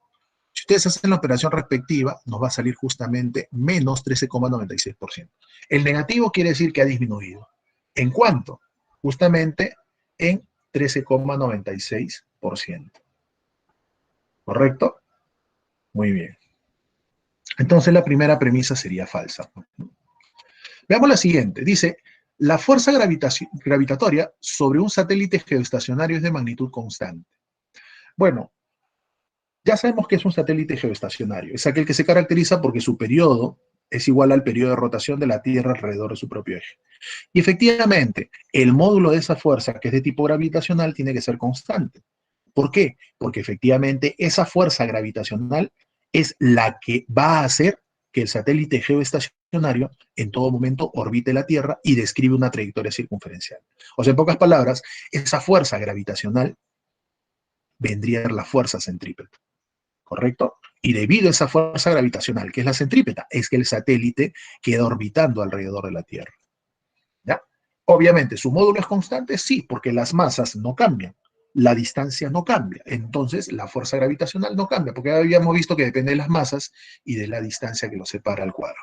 Si ustedes hacen la operación respectiva, nos va a salir justamente menos 13,96%. El negativo quiere decir que ha disminuido. ¿En cuánto? Justamente en 13,96%. ¿Correcto? Muy bien. Entonces la primera premisa sería falsa. Veamos la siguiente. Dice, la fuerza gravitatoria sobre un satélite geoestacionario es de magnitud constante. Bueno, ya sabemos que es un satélite geoestacionario. Es aquel que se caracteriza porque su periodo es igual al periodo de rotación de la Tierra alrededor de su propio eje. Y efectivamente, el módulo de esa fuerza, que es de tipo gravitacional, tiene que ser constante. ¿Por qué? Porque efectivamente esa fuerza gravitacional es la que va a hacer que el satélite geoestacionario en todo momento orbite la Tierra y describe una trayectoria circunferencial. O sea, en pocas palabras, esa fuerza gravitacional vendría a ser la fuerza centrípeta, ¿correcto? Y debido a esa fuerza gravitacional, que es la centrípeta, es que el satélite queda orbitando alrededor de la Tierra. ¿Ya? Obviamente, ¿su módulo es constante? Sí, porque las masas no cambian, la distancia no cambia, entonces la fuerza gravitacional no cambia, porque habíamos visto que depende de las masas y de la distancia que lo separa al cuadro.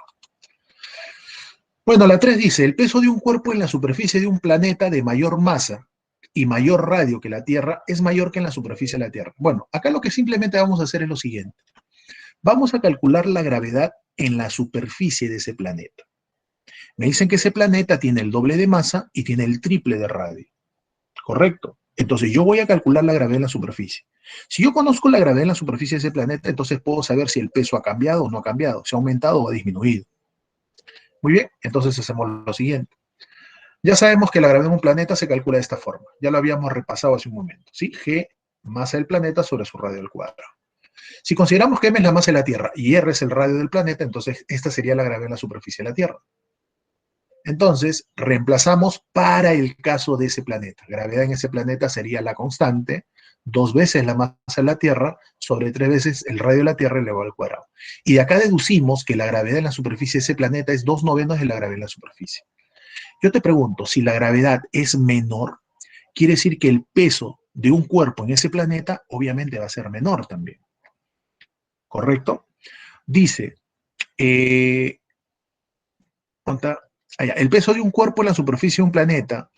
Bueno, la 3 dice, el peso de un cuerpo en la superficie de un planeta de mayor masa y mayor radio que la Tierra es mayor que en la superficie de la Tierra. Bueno, acá lo que simplemente vamos a hacer es lo siguiente. Vamos a calcular la gravedad en la superficie de ese planeta. Me dicen que ese planeta tiene el doble de masa y tiene el triple de radio. ¿Correcto? Entonces yo voy a calcular la gravedad en la superficie. Si yo conozco la gravedad en la superficie de ese planeta, entonces puedo saber si el peso ha cambiado o no ha cambiado, si ha aumentado o ha disminuido. Muy bien, entonces hacemos lo siguiente. Ya sabemos que la gravedad de un planeta se calcula de esta forma. Ya lo habíamos repasado hace un momento. ¿Sí? G, masa del planeta sobre su radio al cuadrado. Si consideramos que m es la masa de la Tierra y r es el radio del planeta, entonces esta sería la gravedad en la superficie de la Tierra. Entonces, reemplazamos para el caso de ese planeta. Gravedad en ese planeta sería la constante, 2 veces la masa de la Tierra, sobre 3 veces el radio de la Tierra elevado al cuadrado. Y de acá deducimos que la gravedad en la superficie de ese planeta es 2/9 de la gravedad en la superficie. Yo te pregunto, si la gravedad es menor, quiere decir que el peso de un cuerpo en ese planeta obviamente va a ser menor también. ¿Correcto? Dice, el peso de un cuerpo en la superficie de un planeta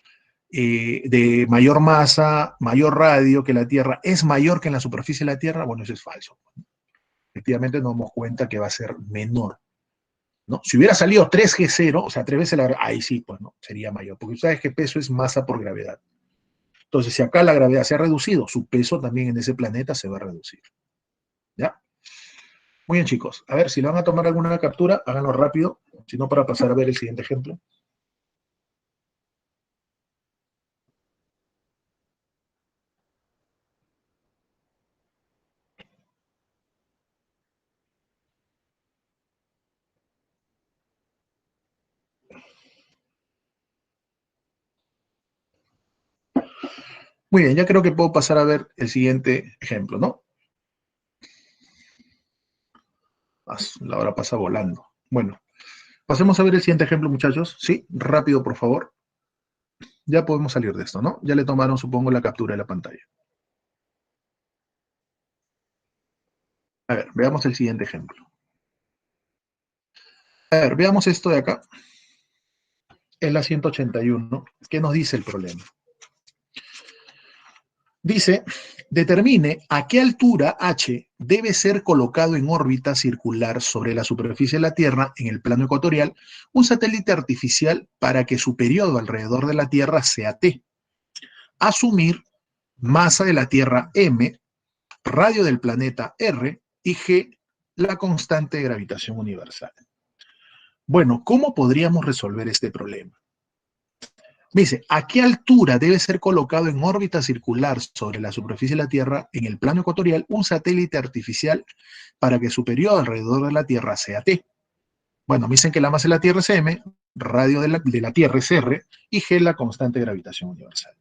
de mayor masa, mayor radio que la Tierra, es mayor que en la superficie de la Tierra. Bueno, eso es falso. Efectivamente nos damos cuenta que va a ser menor, ¿no? Si hubiera salido 3G0, o sea, 3 veces la gravedad, ahí sí, pues no, sería mayor, porque tú sabes que peso es masa por gravedad. Entonces, si acá la gravedad se ha reducido, su peso también en ese planeta se va a reducir. ¿Ya? Muy bien, chicos. A ver, si le van a tomar alguna captura, háganlo rápido, si no para pasar a ver el siguiente ejemplo. Muy bien, ya creo que puedo pasar a ver el siguiente ejemplo, ¿no? La hora pasa volando. Bueno, pasemos a ver el siguiente ejemplo, muchachos. Sí, rápido, por favor. Ya podemos salir de esto, ¿no? Ya le tomaron, supongo, la captura de la pantalla. A ver, veamos el siguiente ejemplo. A ver, veamos esto de acá. Es la 181. ¿Qué nos dice el problema? Dice, determine a qué altura h debe ser colocado en órbita circular sobre la superficie de la Tierra en el plano ecuatorial un satélite artificial para que su periodo alrededor de la Tierra sea t. Asumir masa de la Tierra m, radio del planeta r y g, la constante de gravitación universal. Bueno, ¿cómo podríamos resolver este problema? Dice, ¿a qué altura debe ser colocado en órbita circular sobre la superficie de la Tierra en el plano ecuatorial un satélite artificial para que su periodo alrededor de la Tierra sea t? Bueno, me dicen que la masa de la Tierra es m, radio de la Tierra es r y g la constante de gravitación universal.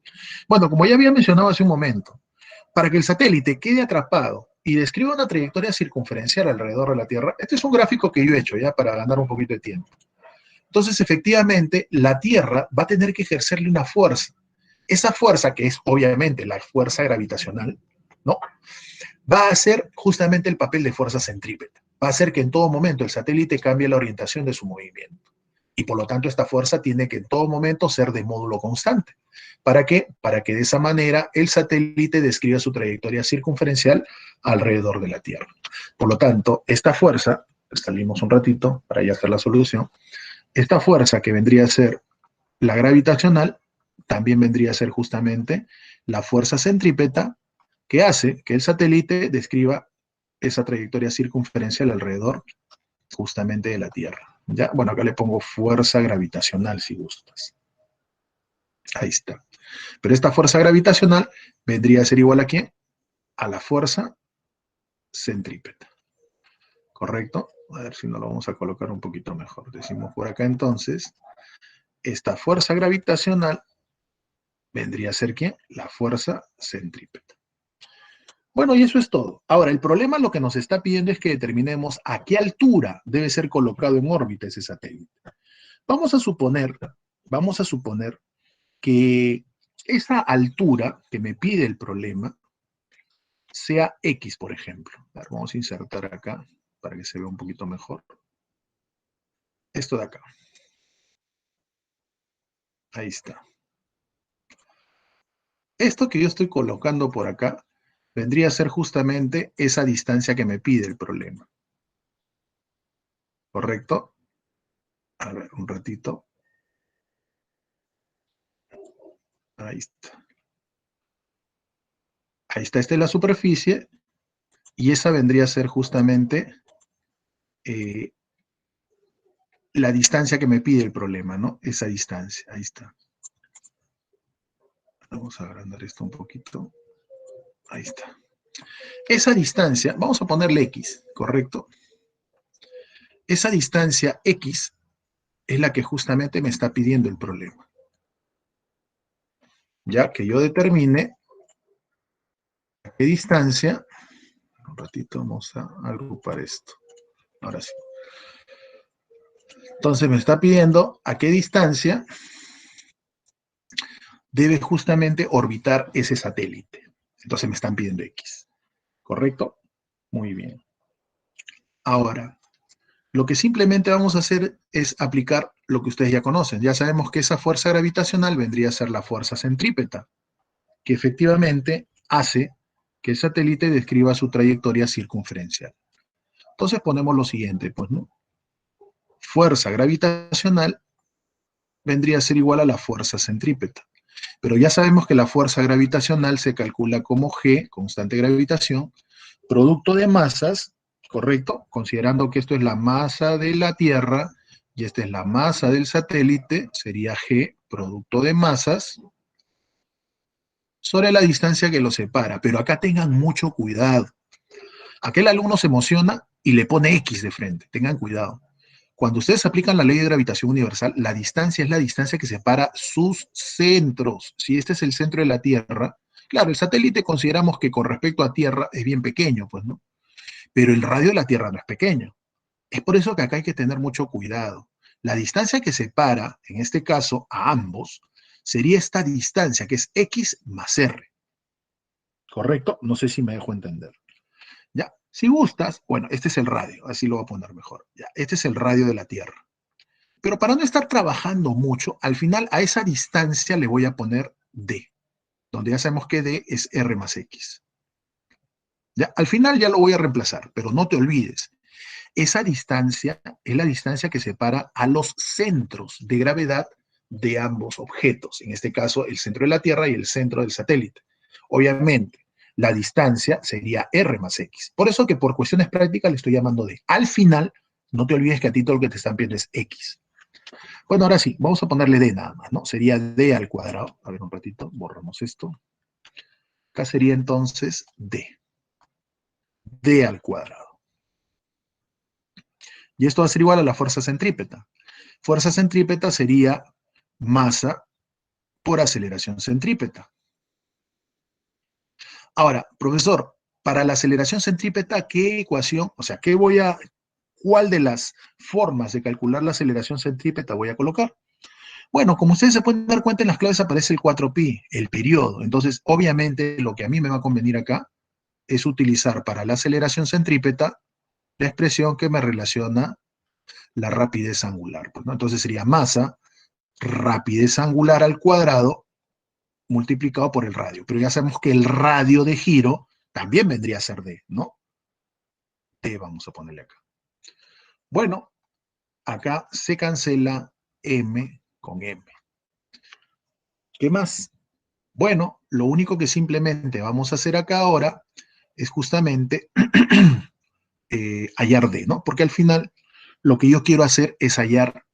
Bueno, como ya había mencionado hace un momento, para que el satélite quede atrapado y describa una trayectoria circunferencial alrededor de la Tierra, este es un gráfico que yo he hecho ya para ganar un poquito de tiempo. Entonces, efectivamente, la Tierra va a tener que ejercerle una fuerza. Esa fuerza, que es obviamente la fuerza gravitacional, ¿no? Va a hacer justamente el papel de fuerza centrípeta. Va a hacer que en todo momento el satélite cambie la orientación de su movimiento. Y por lo tanto, esta fuerza tiene que en todo momento ser de módulo constante. ¿Para qué? Para que de esa manera el satélite describa su trayectoria circunferencial alrededor de la Tierra. Por lo tanto, esta fuerza, salimos un ratito para ya hacer la solución, esta fuerza que vendría a ser la gravitacional, también vendría a ser justamente la fuerza centrípeta que hace que el satélite describa esa trayectoria circunferencial alrededor justamente de la Tierra. ¿Ya? Bueno, acá le pongo fuerza gravitacional si gustas. Ahí está. Pero esta fuerza gravitacional vendría a ser igual a ¿quién? A la fuerza centrípeta. ¿Correcto? A ver si nos lo vamos a colocar un poquito mejor. Decimos por acá entonces, esta fuerza gravitacional vendría a ser ¿quién? La fuerza centrípeta. Bueno, y eso es todo. Ahora, el problema lo que nos está pidiendo es que determinemos a qué altura debe ser colocado en órbita ese satélite. Vamos a suponer que esa altura que me pide el problema sea X, por ejemplo. A ver, vamos a insertar acá para que se vea un poquito mejor. Esto de acá. Ahí está. Esto que yo estoy colocando por acá vendría a ser justamente esa distancia que me pide el problema. ¿Correcto? A ver, un ratito. Ahí está. Ahí está, esta es la superficie y esa vendría a ser justamente eh, la distancia que me pide el problema, ¿no? Esa distancia, ahí está. Vamos a agrandar esto un poquito. Ahí está. Esa distancia, vamos a ponerle X, ¿correcto? Esa distancia X es la que justamente me está pidiendo el problema. Ya que yo determine a qué distancia, un ratito vamos a agrupar esto. Ahora sí. Entonces me está pidiendo a qué distancia debe justamente orbitar ese satélite. Entonces me están pidiendo X. ¿Correcto? Muy bien. Ahora, lo que simplemente vamos a hacer es aplicar lo que ustedes ya conocen. Ya sabemos que esa fuerza gravitacional vendría a ser la fuerza centrípeta, que efectivamente hace que el satélite describa su trayectoria circunferencial. Entonces ponemos lo siguiente, pues, ¿no? Fuerza gravitacional vendría a ser igual a la fuerza centrípeta. Pero ya sabemos que la fuerza gravitacional se calcula como G, constante de gravitación, producto de masas, ¿correcto? Considerando que esto es la masa de la Tierra y esta es la masa del satélite, sería G, producto de masas, sobre la distancia que los separa. Pero acá tengan mucho cuidado. Aquel alumno se emociona y le pone X de frente. Tengan cuidado. Cuando ustedes aplican la ley de gravitación universal, la distancia es la distancia que separa sus centros. Si este es el centro de la Tierra, claro, el satélite consideramos que con respecto a Tierra es bien pequeño, pues, ¿no? Pero el radio de la Tierra no es pequeño. Es por eso que acá hay que tener mucho cuidado. La distancia que separa, en este caso, a ambos, sería esta distancia, que es X más R. ¿Correcto? No sé si me dejo entender. ¿Ya? Si gustas, bueno, este es el radio, así lo voy a poner mejor. ¿Ya? Este es el radio de la Tierra. Pero para no estar trabajando mucho, al final a esa distancia le voy a poner D, donde ya sabemos que D es R más X. ¿Ya? Al final ya lo voy a reemplazar, pero no te olvides, esa distancia es la distancia que separa a los centros de gravedad de ambos objetos, en este caso el centro de la Tierra y el centro del satélite. Obviamente, la distancia sería R más X. Por eso que por cuestiones prácticas le estoy llamando D. Al final, no te olvides que a ti todo lo que te están pidiendo es X. Bueno, ahora sí, vamos a ponerle D nada más, ¿no? Sería D al cuadrado. A ver, un ratito, borramos esto. Acá sería entonces D. D al cuadrado. Y esto va a ser igual a la fuerza centrípeta. Fuerza centrípeta sería masa por aceleración centrípeta. Ahora, profesor, para la aceleración centrípeta, ¿qué ecuación, o sea, cuál de las formas de calcular la aceleración centrípeta voy a colocar? Bueno, como ustedes se pueden dar cuenta, en las claves aparece el 4pi, el periodo. Entonces, obviamente, lo que a mí me va a convenir acá es utilizar para la aceleración centrípeta la expresión que me relaciona la rapidez angular. Pues, ¿no? Entonces sería masa, rapidez angular al cuadrado, multiplicado por el radio. Pero ya sabemos que el radio de giro también vendría a ser D, ¿no? D vamos a ponerle acá. Bueno, acá se cancela M con M. ¿Qué más? Bueno, lo único que simplemente vamos a hacer acá ahora es justamente hallar D, ¿no? Porque al final lo que yo quiero hacer es hallar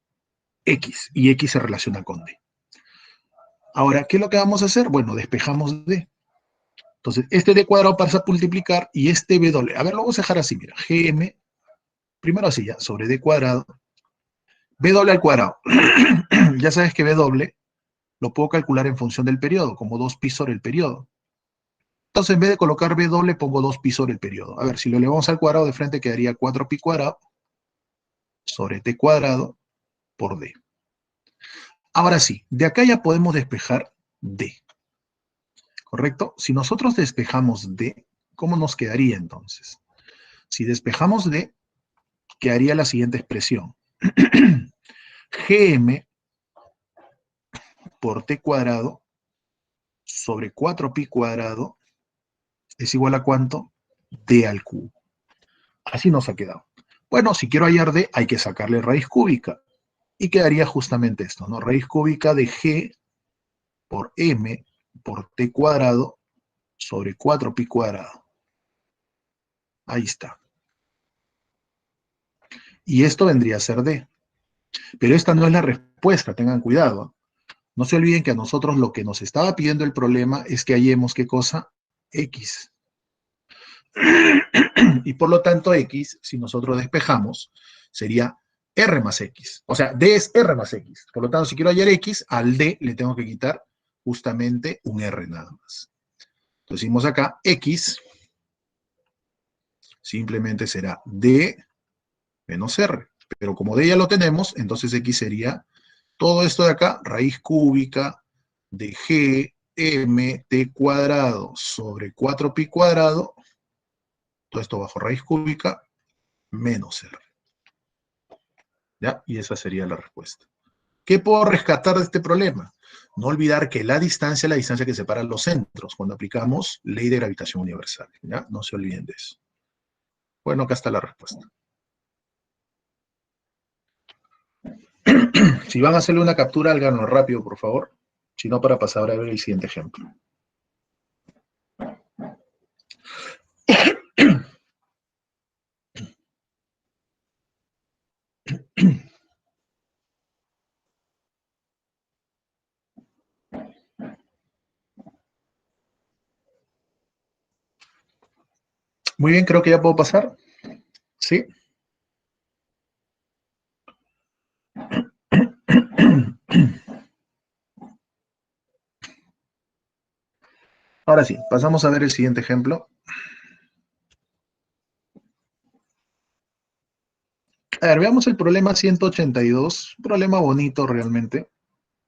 X, y X se relaciona con D. Ahora, ¿qué es lo que vamos a hacer? Bueno, despejamos D. Entonces, este D cuadrado pasa a multiplicar y este W. A ver, lo vamos a dejar así, mira. GM primero así ya, sobre d cuadrado, b doble al cuadrado. Ya sabes que b doble lo puedo calcular en función del periodo, como 2pi sobre el periodo. Entonces, en vez de colocar b doble, pongo 2pi sobre el periodo. A ver, si lo elevamos al cuadrado de frente, quedaría 4pi cuadrado sobre t cuadrado por d. Ahora sí, de acá ya podemos despejar d. ¿Correcto? Si nosotros despejamos d, ¿cómo nos quedaría entonces? Si despejamos d, quedaría la siguiente expresión. Gm por t cuadrado sobre 4pi cuadrado es igual a ¿cuánto? D al cubo. Así nos ha quedado. Bueno, si quiero hallar d, hay que sacarle raíz cúbica. Y quedaría justamente esto, ¿no? Raíz cúbica de g por m por t cuadrado sobre 4pi cuadrado. Ahí está. Y esto vendría a ser d. Pero esta no es la respuesta, tengan cuidado. No se olviden que a nosotros lo que nos estaba pidiendo el problema es que hallemos, ¿qué cosa? X. Y por lo tanto X, si nosotros despejamos, sería R más X. O sea, D es R más X. Por lo tanto, si quiero hallar X, al D le tengo que quitar justamente un R nada más. Entonces decimos acá, X simplemente será D menos R. Pero como D ya lo tenemos, entonces X sería todo esto de acá, raíz cúbica de G M T cuadrado sobre 4pi cuadrado, todo esto bajo raíz cúbica, menos R. ¿Ya? Y esa sería la respuesta. ¿Qué puedo rescatar de este problema? No olvidar que la distancia es la distancia que separa los centros cuando aplicamos ley de gravitación universal. ¿Ya? No se olviden de eso. Bueno, acá está la respuesta. Si van a hacerle una captura, háganlo rápido, por favor. Si no, para pasar a ver el siguiente ejemplo. Muy bien, creo que ya puedo pasar. ¿Sí? Ahora sí, pasamos a ver el siguiente ejemplo. A ver, veamos el problema 182. Problema bonito realmente.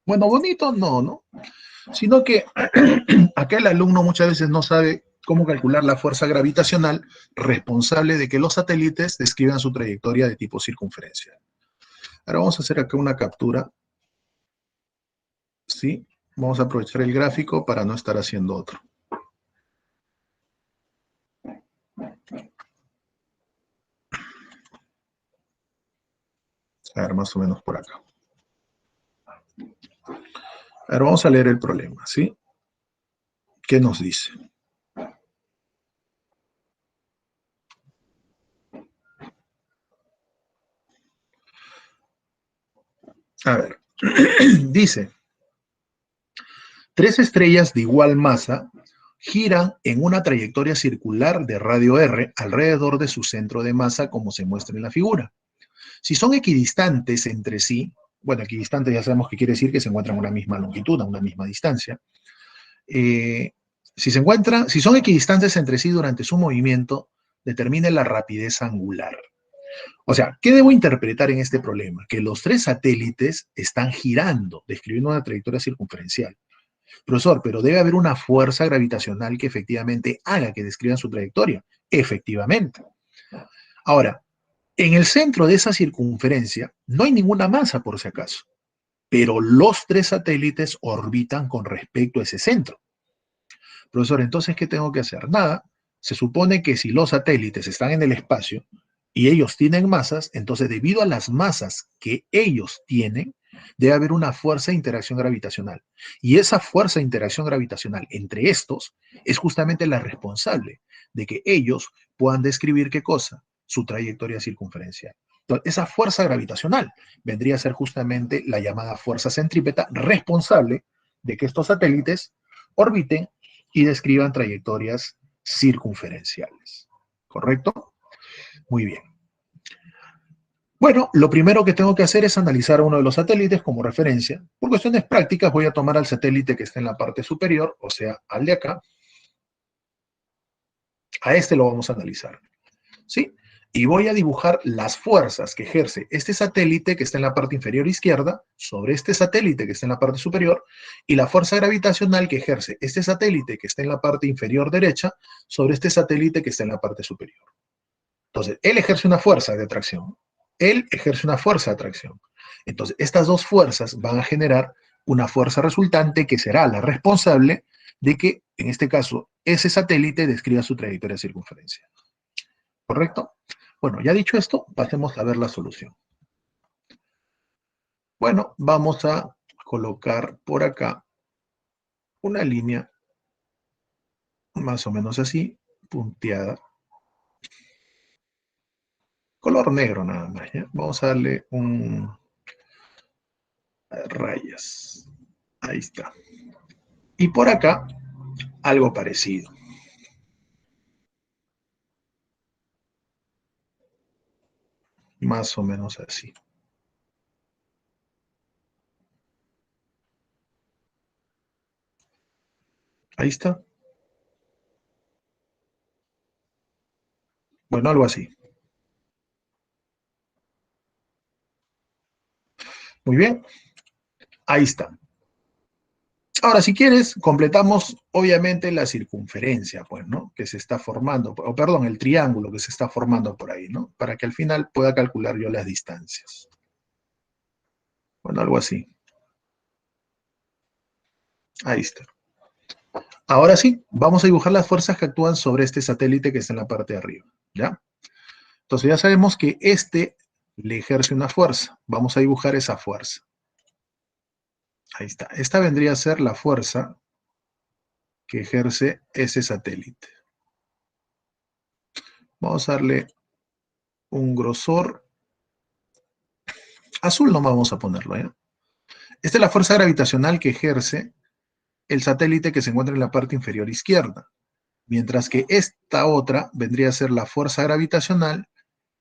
Bueno, bonito no, ¿no? Sino que acá el alumno muchas veces no sabe cómo calcular la fuerza gravitacional responsable de que los satélites describan su trayectoria de tipo circunferencial. Ahora vamos a hacer acá una captura. ¿Sí? Vamos a aprovechar el gráfico para no estar haciendo otro. A ver, más o menos por acá. A ver, vamos a leer el problema, ¿sí? ¿Qué nos dice? A ver, dice, 3 estrellas de igual masa giran en una trayectoria circular de radio r alrededor de su centro de masa como se muestra en la figura. Si son equidistantes entre sí, bueno, equidistantes ya sabemos que quiere decir que se encuentran a una misma longitud, a una misma distancia. Si son equidistantes entre sí durante su movimiento, determine la rapidez angular. O sea, ¿qué debo interpretar en este problema? Que los 3 satélites están girando, describiendo una trayectoria circunferencial. Profesor, pero debe haber una fuerza gravitacional que efectivamente haga que describan su trayectoria. Efectivamente. Ahora, en el centro de esa circunferencia no hay ninguna masa, por si acaso, pero los 3 satélites orbitan con respecto a ese centro. Profesor, entonces, ¿qué tengo que hacer? Nada. Se supone que si los satélites están en el espacio y ellos tienen masas, entonces debido a las masas que ellos tienen, debe haber una fuerza de interacción gravitacional. Y esa fuerza de interacción gravitacional entre estos es justamente la responsable de que ellos puedan describir qué cosa, su trayectoria circunferencial. Entonces, esa fuerza gravitacional vendría a ser justamente la llamada fuerza centrípeta responsable de que estos satélites orbiten y describan trayectorias circunferenciales. ¿Correcto? Muy bien. Bueno, lo primero que tengo que hacer es analizar uno de los satélites como referencia. Por cuestiones prácticas voy a tomar al satélite que está en la parte superior, o sea, al de acá. A este lo vamos a analizar, ¿sí? Y voy a dibujar las fuerzas que ejerce este satélite que está en la parte inferior izquierda sobre este satélite que está en la parte superior y la fuerza gravitacional que ejerce este satélite que está en la parte inferior derecha sobre este satélite que está en la parte superior. Entonces, él ejerce una fuerza de atracción, él ejerce una fuerza de atracción. Entonces, estas dos fuerzas van a generar una fuerza resultante que será la responsable de que, en este caso, ese satélite describa su trayectoria de circunferencia. ¿Correcto? Bueno, ya dicho esto, pasemos a ver la solución. Bueno, vamos a colocar por acá una línea más o menos así, punteada, color negro nada más, ¿ya? Vamos a darle un rayas. Ahí está. Y por acá, algo parecido. Más o menos así. Ahí está. Bueno, algo así. Muy bien. Ahí está. Ahora, si quieres, completamos obviamente la circunferencia, pues, ¿no? Que se está formando, o perdón, el triángulo que se está formando por ahí, ¿no? Para que al final pueda calcular yo las distancias. Bueno, algo así. Ahí está. Ahora sí, vamos a dibujar las fuerzas que actúan sobre este satélite que está en la parte de arriba, ¿ya? Entonces ya sabemos que este le ejerce una fuerza. Vamos a dibujar esa fuerza. Ahí está. Esta vendría a ser la fuerza que ejerce ese satélite. Vamos a darle un grosor azul, no vamos a ponerlo, ¿ya? Esta es la fuerza gravitacional que ejerce el satélite que se encuentra en la parte inferior izquierda, mientras que esta otra vendría a ser la fuerza gravitacional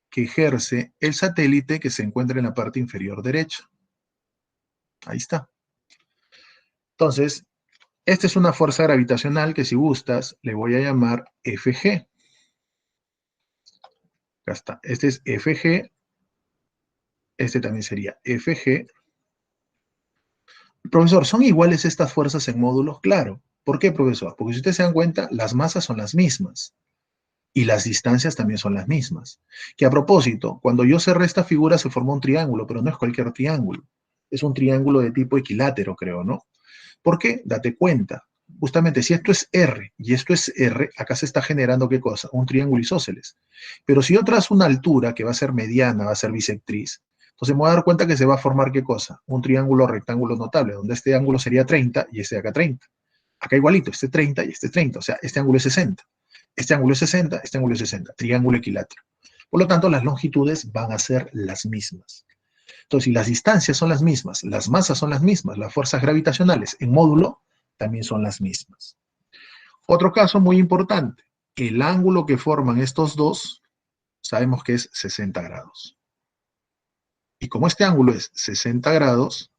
que ejerce el satélite que se encuentra en la parte inferior derecha. Ahí está. Entonces, esta es una fuerza gravitacional que si gustas le voy a llamar FG. Acá está. Este es FG, este también sería FG. Profesor, ¿son iguales estas fuerzas en módulos? Claro. ¿Por qué, profesor? Porque si ustedes se dan cuenta, las masas son las mismas y las distancias también son las mismas. Que a propósito, cuando yo cerré esta figura se formó un triángulo, pero no es cualquier triángulo. Es un triángulo de tipo equilátero, creo, ¿no? ¿Por qué? Date cuenta. Justamente, si esto es R y esto es R, acá se está generando ¿qué cosa? Un triángulo isósceles. Pero si yo trazo una altura que va a ser mediana, va a ser bisectriz, entonces me voy a dar cuenta que se va a formar ¿qué cosa? Un triángulo rectángulo notable, donde este ángulo sería 30 y este de acá 30. Acá igualito, este 30 y este 30, o sea, este ángulo es 60. Este ángulo es 60, este ángulo es 60, triángulo equilátero. Por lo tanto, las longitudes van a ser las mismas. Entonces, si las distancias son las mismas, las masas son las mismas, las fuerzas gravitacionales en módulo también son las mismas. Otro caso muy importante, el ángulo que forman estos dos, sabemos que es 60 grados. Y como este ángulo es 60 grados,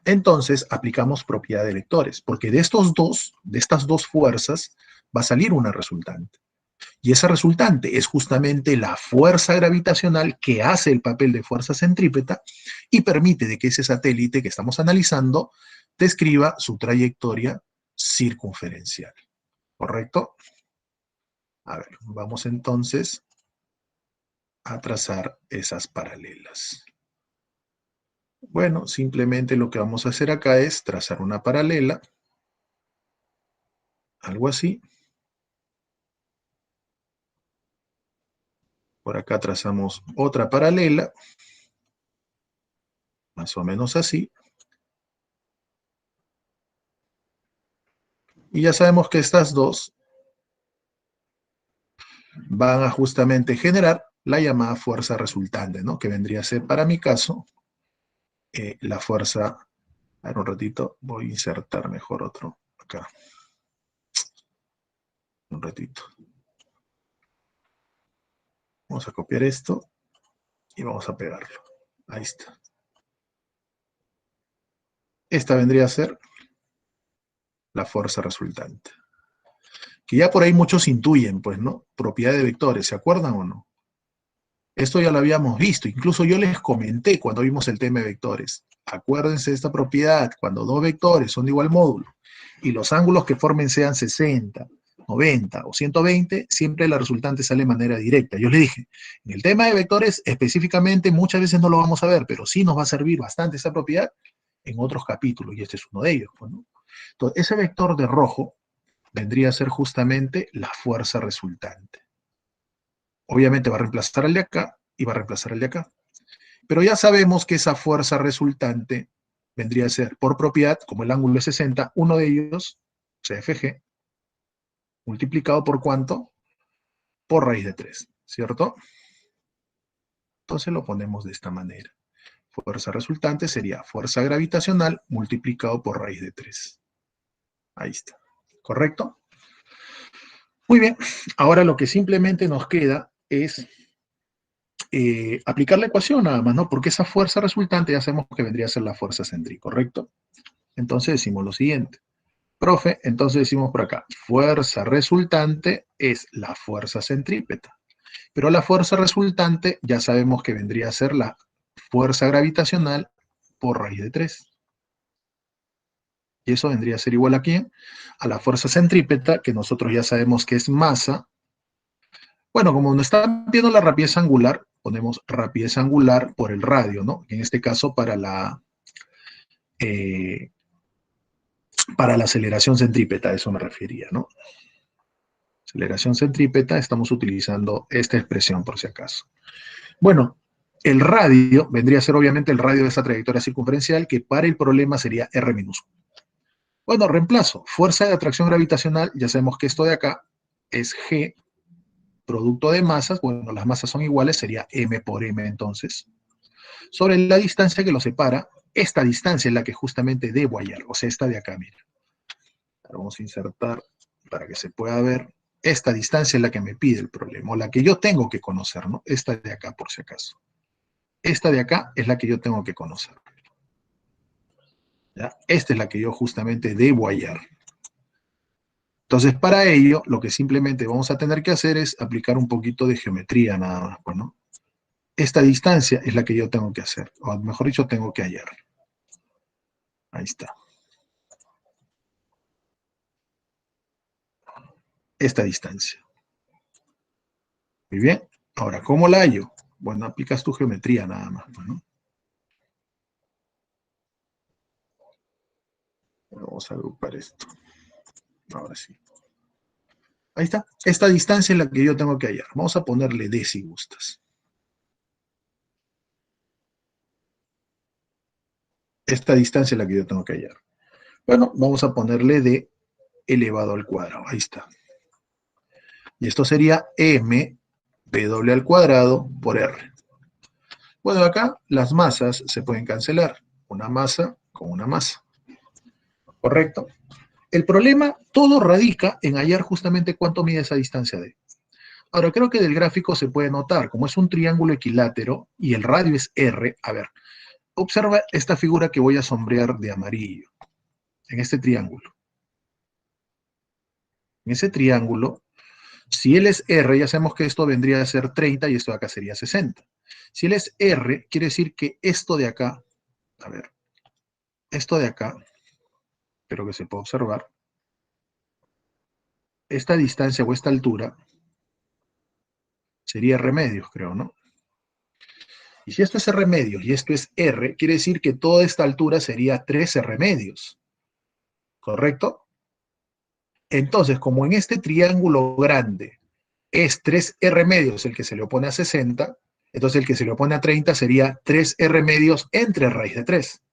entonces aplicamos propiedad de vectores, porque de estos dos, de estas dos fuerzas, va a salir una resultante. Y esa resultante es justamente la fuerza gravitacional que hace el papel de fuerza centrípeta y permite de que ese satélite que estamos analizando describa su trayectoria circunferencial. ¿Correcto? A ver, vamos entonces a trazar esas paralelas. Bueno, simplemente lo que vamos a hacer acá es trazar una paralela, algo así. Por acá trazamos otra paralela, más o menos así. Y ya sabemos que estas dos van a justamente generar la llamada fuerza resultante, ¿no? Que vendría a ser, para mi caso, la fuerza. A ver, un ratito, voy a insertar mejor otro acá. Un ratito. Vamos a copiar esto Y vamos a pegarlo. Ahí está. Esta vendría a ser la fuerza resultante. Que ya por ahí muchos intuyen, pues, ¿no? Propiedad de vectores, ¿se acuerdan o no? Esto ya lo habíamos visto, incluso yo les comenté cuando vimos el tema de vectores. Acuérdense de esta propiedad, cuando dos vectores son de igual módulo y los ángulos que formen sean 60, 90 o 120, siempre la resultante sale de manera directa. Yo les dije, en el tema de vectores específicamente muchas veces no lo vamos a ver, pero sí nos va a servir bastante esa propiedad en otros capítulos, y este es uno de ellos, pues, ¿no? Entonces, ese vector de rojo vendría a ser justamente la fuerza resultante. Obviamente va a reemplazar al de acá y va a reemplazar al de acá. Pero ya sabemos que esa fuerza resultante vendría a ser, por propiedad, como el ángulo es 60, uno de ellos, CFG, multiplicado por ¿cuánto? Por raíz de 3, ¿cierto? Entonces lo ponemos de esta manera. Fuerza resultante sería fuerza gravitacional multiplicado por raíz de 3. Ahí está. ¿Correcto? Muy bien. Ahora lo que simplemente nos queda es aplicar la ecuación nada más, ¿no? Porque esa fuerza resultante ya sabemos que vendría a ser la fuerza centrípeta, ¿correcto? Entonces decimos lo siguiente. Profe, entonces decimos por acá, fuerza resultante es la fuerza centrípeta. Pero la fuerza resultante ya sabemos que vendría a ser la fuerza gravitacional por raíz de 3. Y eso vendría a ser igual a ¿quién? A la fuerza centrípeta, que nosotros ya sabemos que es masa. Bueno, como nos está viendo la rapidez angular, ponemos rapidez angular por el radio, ¿no? En este caso eh, para la aceleración centrípeta, a eso me refería, ¿no? Aceleración centrípeta, estamos utilizando esta expresión por si acaso. Bueno, el radio vendría a ser obviamente el radio de esa trayectoria circunferencial, que para el problema sería R minúsculo. Bueno, reemplazo. Fuerza de atracción gravitacional, ya sabemos que esto de acá es G, producto de masas, bueno, las masas son iguales, sería M por M entonces. Sobre la distancia que lo separa, esta distancia es la que justamente debo hallar, o sea, esta de acá, mira. Ahora vamos a insertar para que se pueda ver. Esta distancia es la que me pide el problema, o la que yo tengo que conocer, ¿no? Esta de acá, por si acaso. Esta de acá es la que yo tengo que conocer. ¿Ya? Esta es la que yo justamente debo hallar. Entonces, para ello, lo que simplemente vamos a tener que hacer es aplicar un poquito de geometría nada más, pues, ¿no? Esta distancia es la que yo tengo que hacer, o mejor dicho, tengo que hallar. Ahí está. Esta distancia. Muy bien. Ahora, ¿cómo la hallo? Bueno, aplicas tu geometría nada más, pues, ¿no? Vamos a agrupar esto. Ahora sí. Ahí está. Esta distancia es la que yo tengo que hallar. Vamos a ponerle D si gustas. Esta distancia es la que yo tengo que hallar. Bueno, vamos a ponerle D elevado al cuadrado. Ahí está. Y esto sería M W al cuadrado por R. Bueno, acá las masas se pueden cancelar. Una masa con una masa. ¿Correcto? El problema, todo radica en hallar justamente cuánto mide esa distancia D. Ahora, creo que del gráfico se puede notar, como es un triángulo equilátero y el radio es R, a ver, observa esta figura que voy a sombrear de amarillo, en este triángulo. En ese triángulo, si él es R, ya sabemos que esto vendría a ser 30 y esto de acá sería 60. Si él es R, quiere decir que esto de acá, a ver, esto de acá, espero que se pueda observar, esta distancia o esta altura sería R medios, creo, ¿no? Y si esto es R medios y esto es R, quiere decir que toda esta altura sería 3 R medios, ¿correcto? Entonces, como en este triángulo grande es 3 R medios el que se le opone a 60, entonces el que se le opone a 30 sería 3 R medios entre raíz de 3. O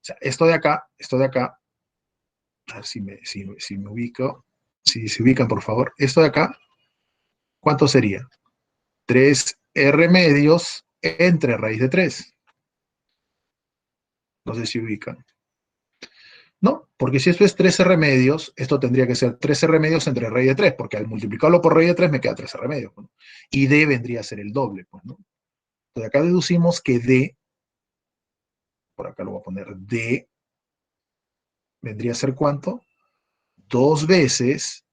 sea, esto de acá, a ver si me ubico, si se ubican por favor, esto de acá, ¿cuánto sería? 3 R medios entre raíz de 3. No sé si ubican. No, porque si esto es 3 R medios, esto tendría que ser 3 R medios entre raíz de 3, porque al multiplicarlo por raíz de 3 me queda 3 R medios, ¿no? Y D vendría a ser el doble, pues, ¿no? Entonces acá deducimos que D, por acá lo voy a poner, D vendría a ser ¿cuánto? 2 veces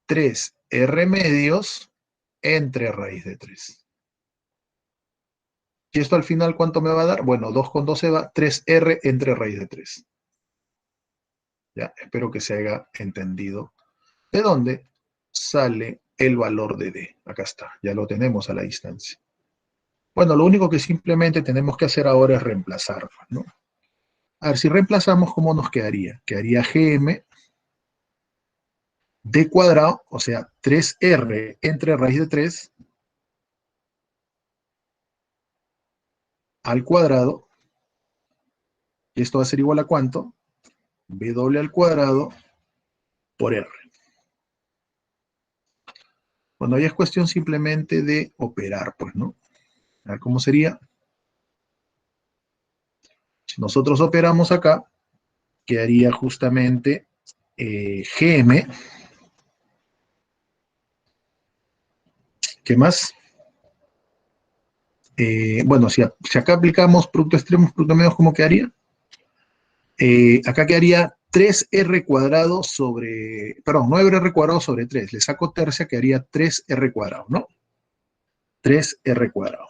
3R medios entre raíz de 3. ¿Y esto al final cuánto me va a dar? Bueno, 2 con 2 se va, 3R entre raíz de 3. Ya, espero que se haya entendido. ¿De dónde sale el valor de D? Acá está, ya lo tenemos a la distancia. Bueno, lo único que simplemente tenemos que hacer ahora es reemplazar, ¿no? A ver, si reemplazamos, ¿cómo nos quedaría? Quedaría GM D cuadrado, o sea, 3R entre raíz de 3 al cuadrado, y esto va a ser igual a ¿cuánto? W al cuadrado por R. Bueno, ahí es cuestión simplemente de operar, pues, ¿no? A ver cómo sería. Si nosotros operamos acá, quedaría justamente GM. ¿Qué más? Bueno, si acá aplicamos producto extremos, producto medios, ¿cómo quedaría? Acá quedaría 3R cuadrado sobre, perdón, 9R cuadrado sobre 3. Le saco tercia, quedaría 3R cuadrado, ¿no? 3R cuadrado.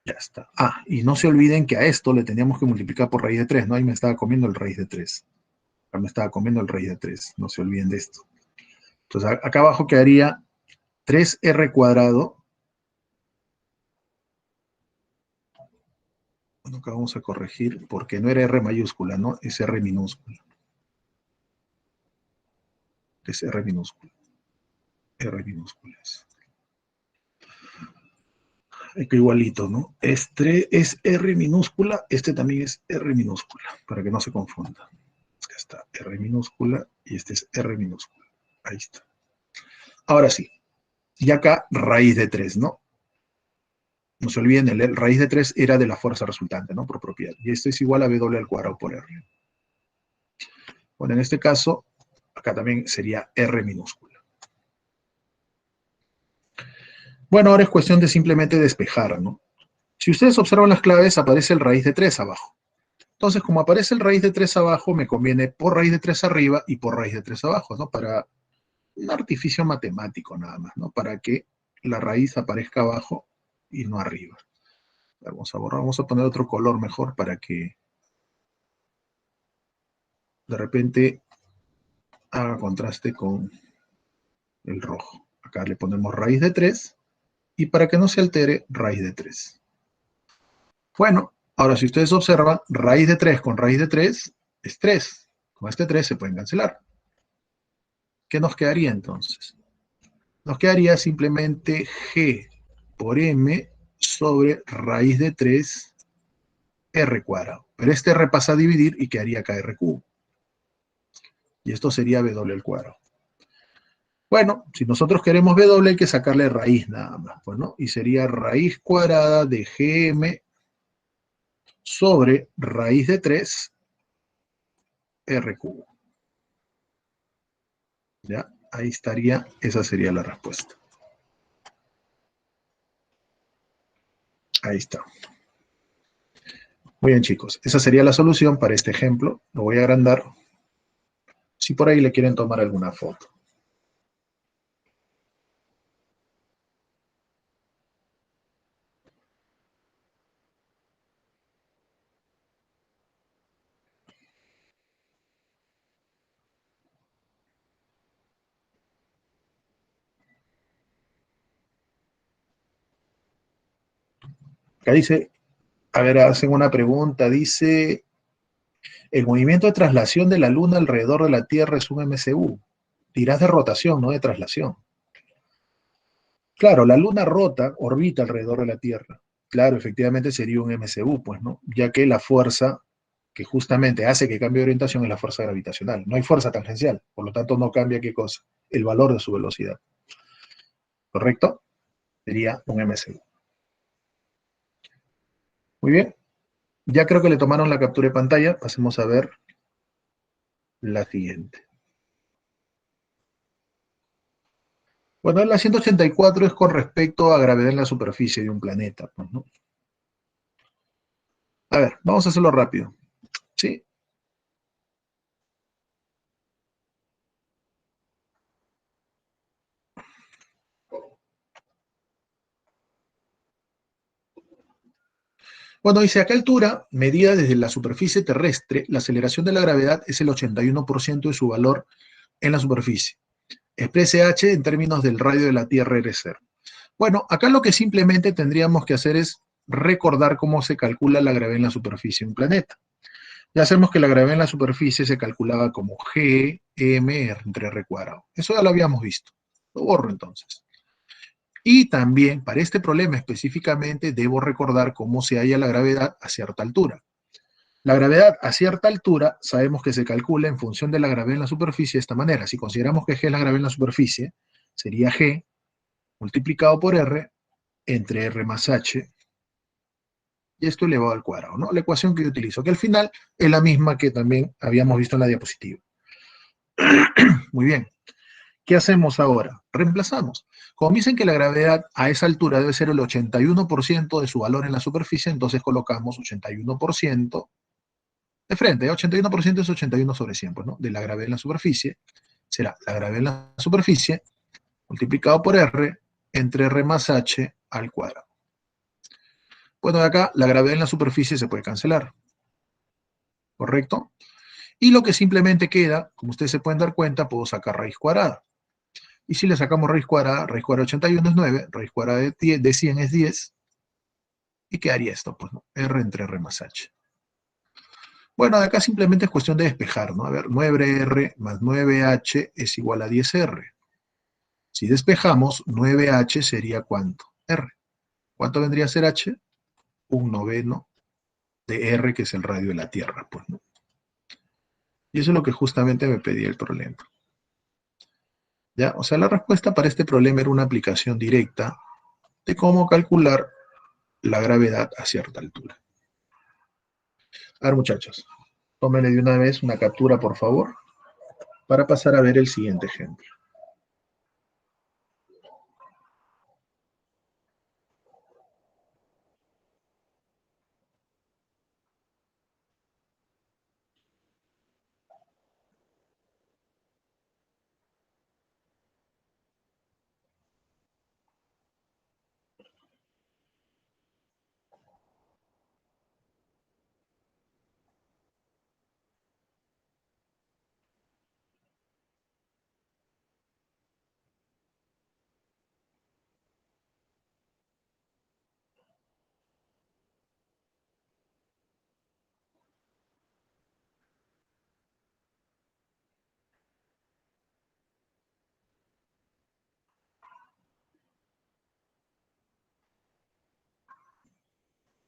Ya está. Ah, y no se olviden que a esto le teníamos que multiplicar por raíz de 3, ¿no? Ahí me estaba comiendo el raíz de 3. Acá me estaba comiendo el raíz de 3. No se olviden de esto. Entonces, acá abajo quedaría 3R cuadrado. Bueno, acá vamos a corregir porque no era R mayúscula, ¿no? Es R minúscula. Es R minúscula. R minúsculas. Que igualito, ¿no? Este es R minúscula, este también es R minúscula, para que no se confunda. Acá está R minúscula y este es R minúscula. Ahí está. Ahora sí, y acá raíz de 3, ¿no? No se olviden, el raíz de 3 era de la fuerza resultante, ¿no? Por propiedad. Y esto es igual a W al cuadrado por R. Bueno, en este caso, acá también sería R minúscula. Bueno, ahora es cuestión de simplemente despejar, ¿no? Si ustedes observan las claves, aparece el raíz de 3 abajo. Entonces, como aparece el raíz de 3 abajo, me conviene por raíz de 3 arriba y por raíz de 3 abajo, ¿no? Para un artificio matemático nada más, ¿no? Para que la raíz aparezca abajo y no arriba. Vamos a borrar, vamos a poner otro color mejor para que de repente haga contraste con el rojo. Acá le ponemos raíz de 3 y para que no se altere, raíz de 3. Bueno, ahora si ustedes observan, raíz de 3 con raíz de 3 es 3. Con este 3 se pueden cancelar. ¿Qué nos quedaría entonces? Nos quedaría simplemente G por M sobre raíz de 3 R cuadrado. Pero este R pasa a dividir y quedaría acá R cubo. Y esto sería W al cuadrado. Bueno, si nosotros queremos W hay que sacarle raíz nada más, pues, ¿no? Y sería raíz cuadrada de GM sobre raíz de 3 R cubo. ¿Ya? Ahí estaría, esa sería la respuesta. Ahí está. Muy bien, chicos. Esa sería la solución para este ejemplo. Lo voy a agrandar. Si por ahí le quieren tomar alguna foto. Acá dice, a ver, hacen una pregunta. Dice, el movimiento de traslación de la Luna alrededor de la Tierra es un MCU. Dirás de rotación, no de traslación. Claro, la Luna rota, orbita alrededor de la Tierra. Claro, efectivamente sería un MCU, pues, ¿no? Ya que la fuerza que justamente hace que cambie de orientación es la fuerza gravitacional. No hay fuerza tangencial, por lo tanto no cambia qué cosa, el valor de su velocidad. ¿Correcto? Sería un MCU. Muy bien. Ya creo que le tomaron la captura de pantalla. Pasemos a ver la siguiente. Bueno, la 184 es con respecto a gravedad en la superficie de un planeta, pues, ¿no? A ver, vamos a hacerlo rápido, ¿sí? Bueno, dice, a qué altura, medida desde la superficie terrestre, la aceleración de la gravedad es el 81% de su valor en la superficie. Exprese h en términos del radio de la Tierra R0. Bueno, acá lo que simplemente tendríamos que hacer es recordar cómo se calcula la gravedad en la superficie de un planeta. Ya sabemos que la gravedad en la superficie se calculaba como G, M, R entre R cuadrado. Eso ya lo habíamos visto. Lo borro entonces. Y también, para este problema específicamente, debo recordar cómo se halla la gravedad a cierta altura. La gravedad a cierta altura sabemos que se calcula en función de la gravedad en la superficie de esta manera. Si consideramos que G es la gravedad en la superficie, sería G multiplicado por R entre R más H, y esto elevado al cuadrado, ¿no? La ecuación que yo utilizo, que al final es la misma que también habíamos visto en la diapositiva. Muy bien. ¿Qué hacemos ahora? Reemplazamos. Como dicen que la gravedad a esa altura debe ser el 81% de su valor en la superficie, entonces colocamos 81% de frente. 81% es 81 sobre 100, pues, ¿no? De la gravedad en la superficie. Será la gravedad en la superficie multiplicado por R entre R más H al cuadrado. Bueno, de acá la gravedad en la superficie se puede cancelar, ¿correcto? Y lo que simplemente queda, como ustedes se pueden dar cuenta, puedo sacar raíz cuadrada. Y si le sacamos raíz cuadrada de 81 es 9, raíz cuadrada de 100 es 10, y quedaría esto, pues, ¿no? R entre R más H. Bueno, de acá simplemente es cuestión de despejar, ¿no? A ver, 9R más 9H es igual a 10R. Si despejamos, 9H sería ¿cuánto? R. ¿Cuánto vendría a ser H? Un noveno de R, que es el radio de la Tierra, pues, ¿no? Y eso es lo que justamente me pedía el problema. ¿Ya? O sea, la respuesta para este problema era una aplicación directa de cómo calcular la gravedad a cierta altura. A ver, muchachos, tómenle de una vez una captura, por favor, para pasar a ver el siguiente ejemplo.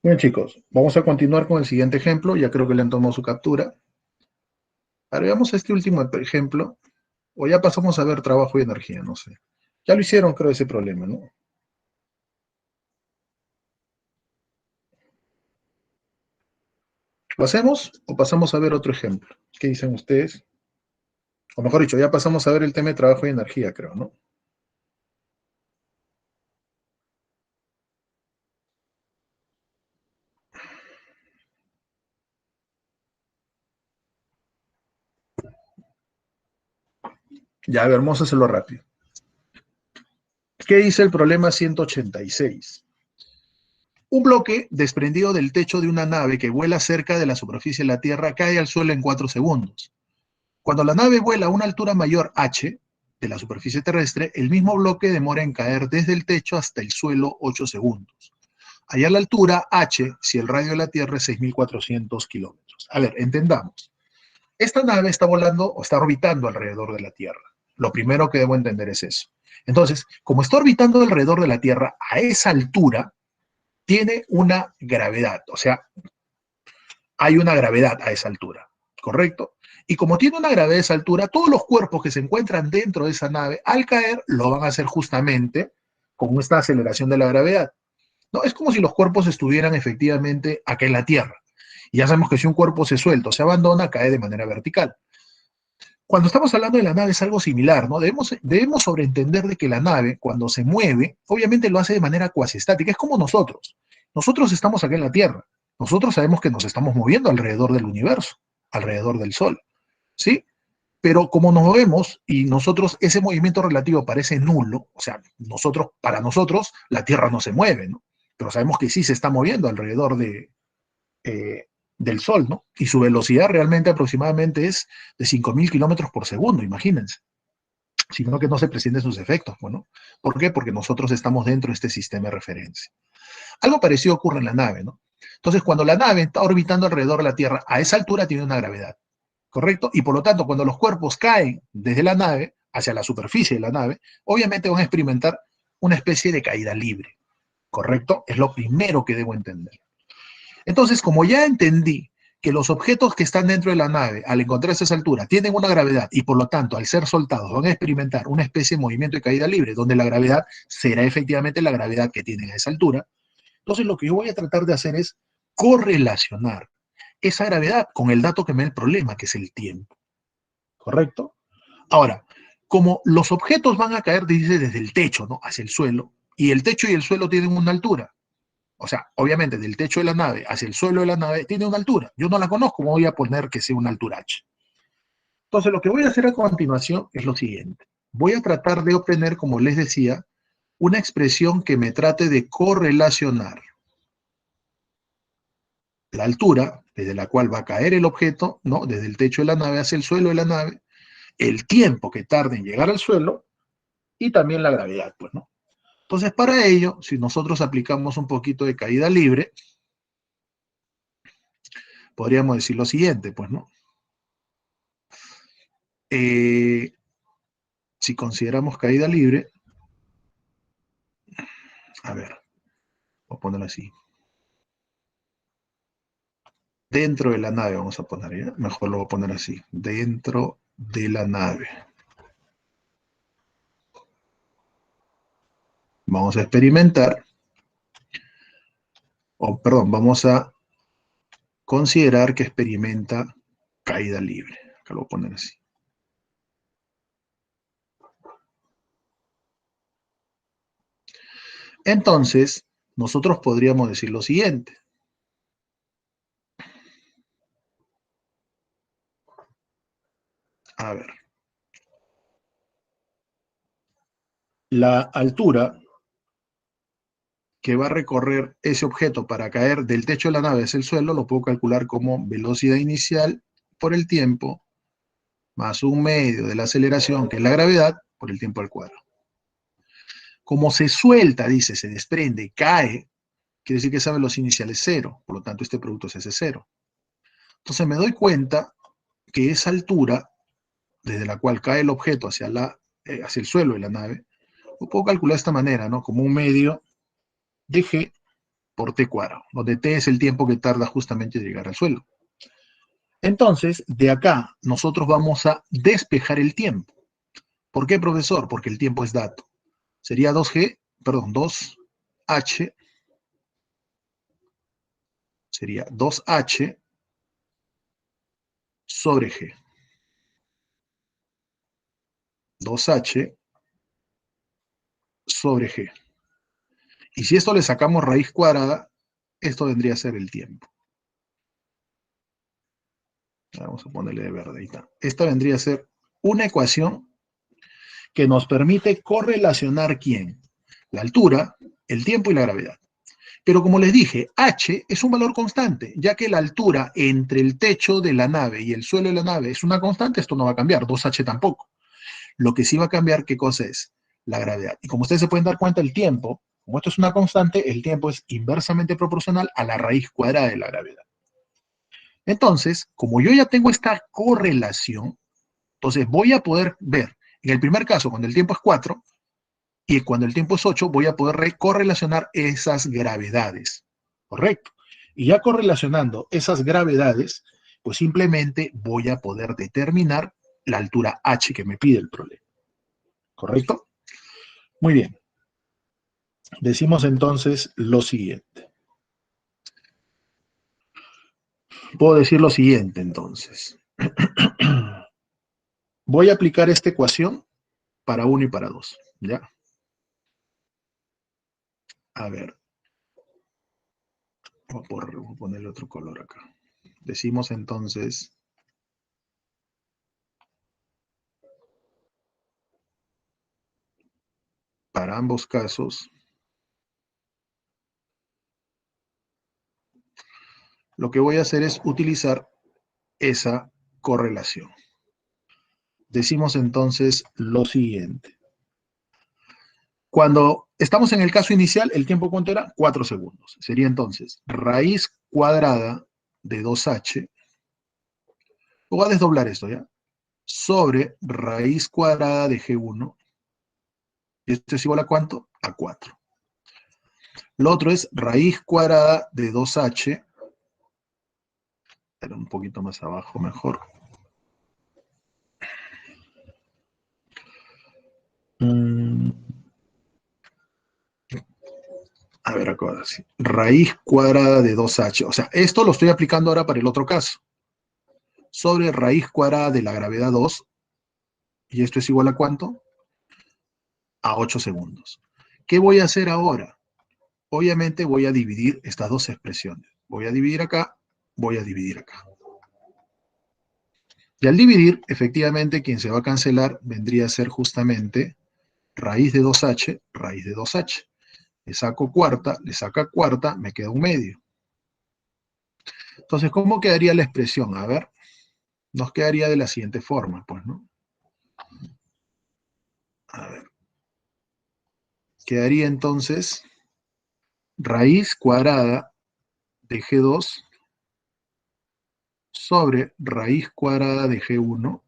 Bien, chicos, vamos a continuar con el siguiente ejemplo. Ya creo que le han tomado su captura. Ahora veamos este último ejemplo. O ya pasamos a ver trabajo y energía, no sé. Ya lo hicieron, creo, ese problema, ¿no? ¿Lo hacemos o pasamos a ver otro ejemplo? ¿Qué dicen ustedes? O mejor dicho, ya pasamos a ver el tema de trabajo y energía, creo, ¿no? Ya, a ver, vamos a hacerlo rápido. ¿Qué dice el problema 186? Un bloque desprendido del techo de una nave que vuela cerca de la superficie de la Tierra cae al suelo en 4 segundos. Cuando la nave vuela a una altura mayor h de la superficie terrestre, el mismo bloque demora en caer desde el techo hasta el suelo 8 segundos. Allá la altura h, si el radio de la Tierra es 6.400 kilómetros. A ver, entendamos. Esta nave está volando o está orbitando alrededor de la Tierra. Lo primero que debo entender es eso. Entonces, como está orbitando alrededor de la Tierra, a esa altura tiene una gravedad, o sea, hay una gravedad a esa altura, ¿correcto? Y como tiene una gravedad a esa altura, todos los cuerpos que se encuentran dentro de esa nave, al caer, lo van a hacer justamente con esta aceleración de la gravedad. ¿No? Es como si los cuerpos estuvieran efectivamente acá en la Tierra. Y ya sabemos que si un cuerpo se suelta o se abandona, cae de manera vertical. Cuando estamos hablando de la nave es algo similar, ¿no? Debemos sobreentender de que la nave, cuando se mueve, obviamente lo hace de manera cuasi estática. Es como nosotros. Nosotros estamos acá en la Tierra. Nosotros sabemos que nos estamos moviendo alrededor del universo, alrededor del Sol, ¿sí? Pero como nos movemos y nosotros, ese movimiento relativo parece nulo, o sea, para nosotros, la Tierra no se mueve, ¿no? Pero sabemos que sí se está moviendo alrededor eh, del Sol, ¿no? Y su velocidad realmente aproximadamente es de 5.000 kilómetros por segundo, imagínense. Sino que no se presenten sus efectos, ¿no? ¿Por qué? Porque nosotros estamos dentro de este sistema de referencia. Algo parecido ocurre en la nave, ¿no? Entonces, cuando la nave está orbitando alrededor de la Tierra, a esa altura tiene una gravedad, ¿correcto? Y por lo tanto, cuando los cuerpos caen desde la nave hacia la superficie de la nave, obviamente van a experimentar una especie de caída libre, ¿correcto? Es lo primero que debo entender. Entonces, como ya entendí que los objetos que están dentro de la nave, al encontrarse a esa altura, tienen una gravedad y por lo tanto, al ser soltados, van a experimentar una especie de movimiento de caída libre, donde la gravedad será efectivamente la gravedad que tienen a esa altura. Entonces, lo que yo voy a tratar de hacer es correlacionar esa gravedad con el dato que me da el problema, que es el tiempo. ¿Correcto? Ahora, como los objetos van a caer, dice, desde el techo, ¿no? Hacia el suelo, y el techo y el suelo tienen una altura, o sea, obviamente del techo de la nave hacia el suelo de la nave tiene una altura. Yo no la conozco, voy a poner que sea una altura h. Entonces, lo que voy a hacer a continuación es lo siguiente. Voy a tratar de obtener, como les decía, una expresión que me trate de correlacionar la altura desde la cual va a caer el objeto, ¿no? Desde el techo de la nave hacia el suelo de la nave, el tiempo que tarde en llegar al suelo y también la gravedad, pues, ¿no? Entonces, para ello, si nosotros aplicamos un poquito de caída libre, podríamos decir lo siguiente, pues, ¿no? Si consideramos caída libre, a ver, voy a ponerlo así. Dentro de la nave, vamos a poner, ¿ya? Mejor lo voy a poner así. Dentro de la nave. Vamos a experimentar, o perdón, vamos a considerar que experimenta caída libre. Acá lo voy a poner así. Entonces, nosotros podríamos decir lo siguiente. A ver. La altura que va a recorrer ese objeto para caer del techo de la nave hacia el suelo lo puedo calcular como velocidad inicial por el tiempo más un medio de la aceleración, que es la gravedad, por el tiempo al cuadrado. Como se suelta, dice, se desprende, cae, quiere decir que esa velocidad inicial es cero, por lo tanto este producto es ese cero. Entonces me doy cuenta que esa altura, desde la cual cae el objeto hacia el suelo de la nave, lo puedo calcular de esta manera, ¿no? Como un medio de g por t cuadrado, donde t es el tiempo que tarda justamente en llegar al suelo. Entonces, de acá, nosotros vamos a despejar el tiempo. ¿Por qué, profesor? Porque el tiempo es dato. Sería 2h sería 2h sobre g. 2h sobre g. Y si esto le sacamos raíz cuadrada, esto vendría a ser el tiempo. Vamos a ponerle de verde, ahí está. Esta vendría a ser una ecuación que nos permite correlacionar ¿quién? La altura, el tiempo y la gravedad. Pero como les dije, h es un valor constante, ya que la altura entre el techo de la nave y el suelo de la nave es una constante, esto no va a cambiar, 2h tampoco. Lo que sí va a cambiar, ¿qué cosa es? La gravedad. Y como ustedes se pueden dar cuenta, el tiempo, como esto es una constante, el tiempo es inversamente proporcional a la raíz cuadrada de la gravedad. Entonces, como yo ya tengo esta correlación, entonces voy a poder ver, en el primer caso, cuando el tiempo es 4, y cuando el tiempo es 8, voy a poder correlacionar esas gravedades, ¿correcto? Y ya correlacionando esas gravedades, pues simplemente voy a poder determinar la altura h que me pide el problema, ¿correcto? Muy bien. Decimos entonces lo siguiente. Puedo decir lo siguiente entonces. Voy a aplicar esta ecuación para 1 y para 2, ¿ya? A ver, voy a ponerle otro color acá. Decimos entonces, para ambos casos, lo que voy a hacer es utilizar esa correlación. Decimos entonces lo siguiente. Cuando estamos en el caso inicial, ¿el tiempo cuánto era? 4 segundos. Sería entonces raíz cuadrada de 2h. Voy a desdoblar esto, ¿ya? Sobre raíz cuadrada de G1. ¿Y esto es igual a cuánto? A 4. Lo otro es raíz cuadrada de 2h. Era un poquito más abajo, mejor. A ver, acá sí. Raíz cuadrada de 2h. O sea, esto lo estoy aplicando ahora para el otro caso. Sobre raíz cuadrada de la gravedad 2. ¿Y esto es igual a cuánto? A 8 segundos. ¿Qué voy a hacer ahora? Obviamente voy a dividir estas dos expresiones. Voy a dividir acá, voy a dividir acá. Y al dividir, efectivamente, quien se va a cancelar vendría a ser justamente raíz de 2h, raíz de 2h. Le saco cuarta, le saca cuarta, me queda un medio. Entonces, ¿cómo quedaría la expresión? A ver, nos quedaría de la siguiente forma, pues, ¿no? A ver. Quedaría entonces raíz cuadrada de G2 sobre raíz cuadrada de G1.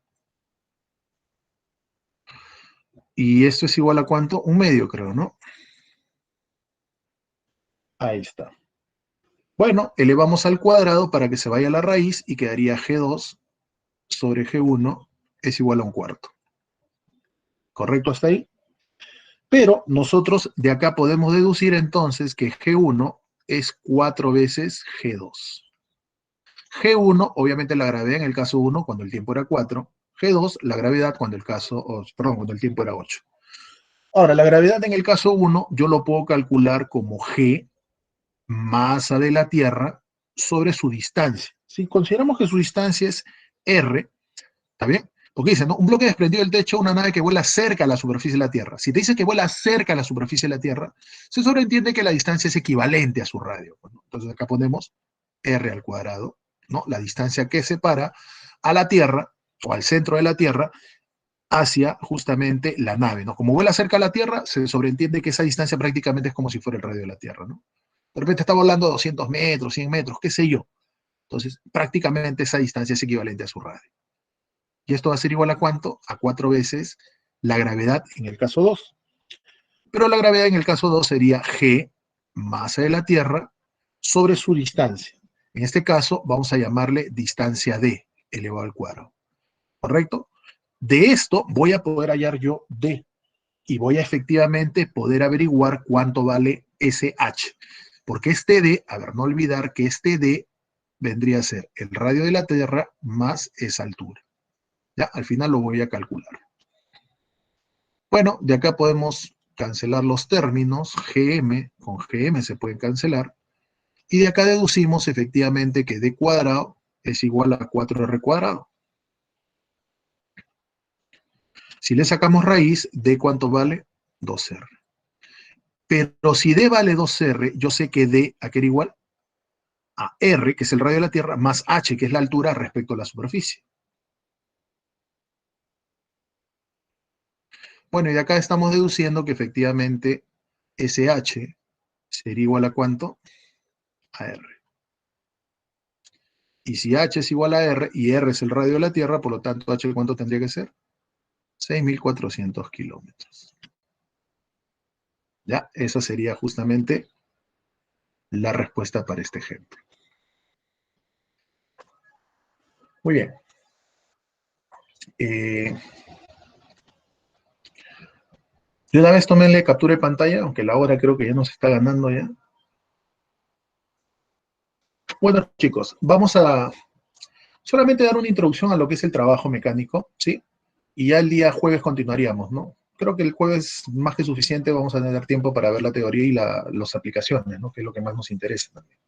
Y esto es igual a ¿cuánto? Un medio, creo, ¿no? Ahí está. Bueno, elevamos al cuadrado para que se vaya la raíz y quedaría G2 sobre G1 es igual a un cuarto. ¿Correcto hasta ahí? Pero nosotros de acá podemos deducir entonces que G1 es 4 veces G2. G1, obviamente la gravedad en el caso 1 cuando el tiempo era 4. G2, la gravedad cuando cuando el tiempo era 8. Ahora, la gravedad en el caso 1 yo lo puedo calcular como G, masa de la Tierra, sobre su distancia. Si consideramos que su distancia es R, ¿está bien? Porque dice, ¿no? Un bloque desprendido del techo, una nave que vuela cerca a la superficie de la Tierra. Si te dice que vuela cerca a la superficie de la Tierra, se sobreentiende que la distancia es equivalente a su radio. ¿No? Entonces acá ponemos R al cuadrado, ¿no? La distancia que separa a la Tierra, o al centro de la Tierra, hacia justamente la nave, ¿no? Como vuela cerca a la Tierra, se sobreentiende que esa distancia prácticamente es como si fuera el radio de la Tierra, ¿no? De repente está volando 200 metros, 100 metros, qué sé yo. Entonces, prácticamente esa distancia es equivalente a su radio. Y esto va a ser igual a ¿cuánto? A 4 veces la gravedad en el caso 2. Pero la gravedad en el caso 2 sería G, masa de la Tierra, sobre su distancia. En este caso, vamos a llamarle distancia D, elevado al cuadrado. ¿Correcto? De esto voy a poder hallar yo D. Y voy a efectivamente poder averiguar cuánto vale ese H. Porque este D, a ver, no olvidar que este D vendría a ser el radio de la Tierra más esa altura. Ya, al final lo voy a calcular. Bueno, de acá podemos cancelar los términos, GM con GM se pueden cancelar, y de acá deducimos efectivamente que D cuadrado es igual a 4R cuadrado. Si le sacamos raíz, D ¿cuánto vale? 2R. Pero si D vale 2R, yo sé que D, ¿a qué era igual? A R, que es el radio de la Tierra, más H, que es la altura respecto a la superficie. Bueno, y de acá estamos deduciendo que efectivamente ese H sería igual a ¿cuánto? A R. Y si H es igual a R, y R es el radio de la Tierra, por lo tanto, H ¿cuánto tendría que ser? 6.400 kilómetros. Ya, esa sería justamente la respuesta para este ejemplo. Muy bien. De una vez tómenle captura de pantalla, aunque la hora creo que ya nos está ganando ya. Bueno, chicos, vamos a solamente dar una introducción a lo que es el trabajo mecánico, ¿sí? y ya el día jueves continuaríamos, ¿no? Creo que el jueves más que suficiente, vamos a tener tiempo para ver la teoría y las aplicaciones, ¿no? Que es lo que más nos interesa también.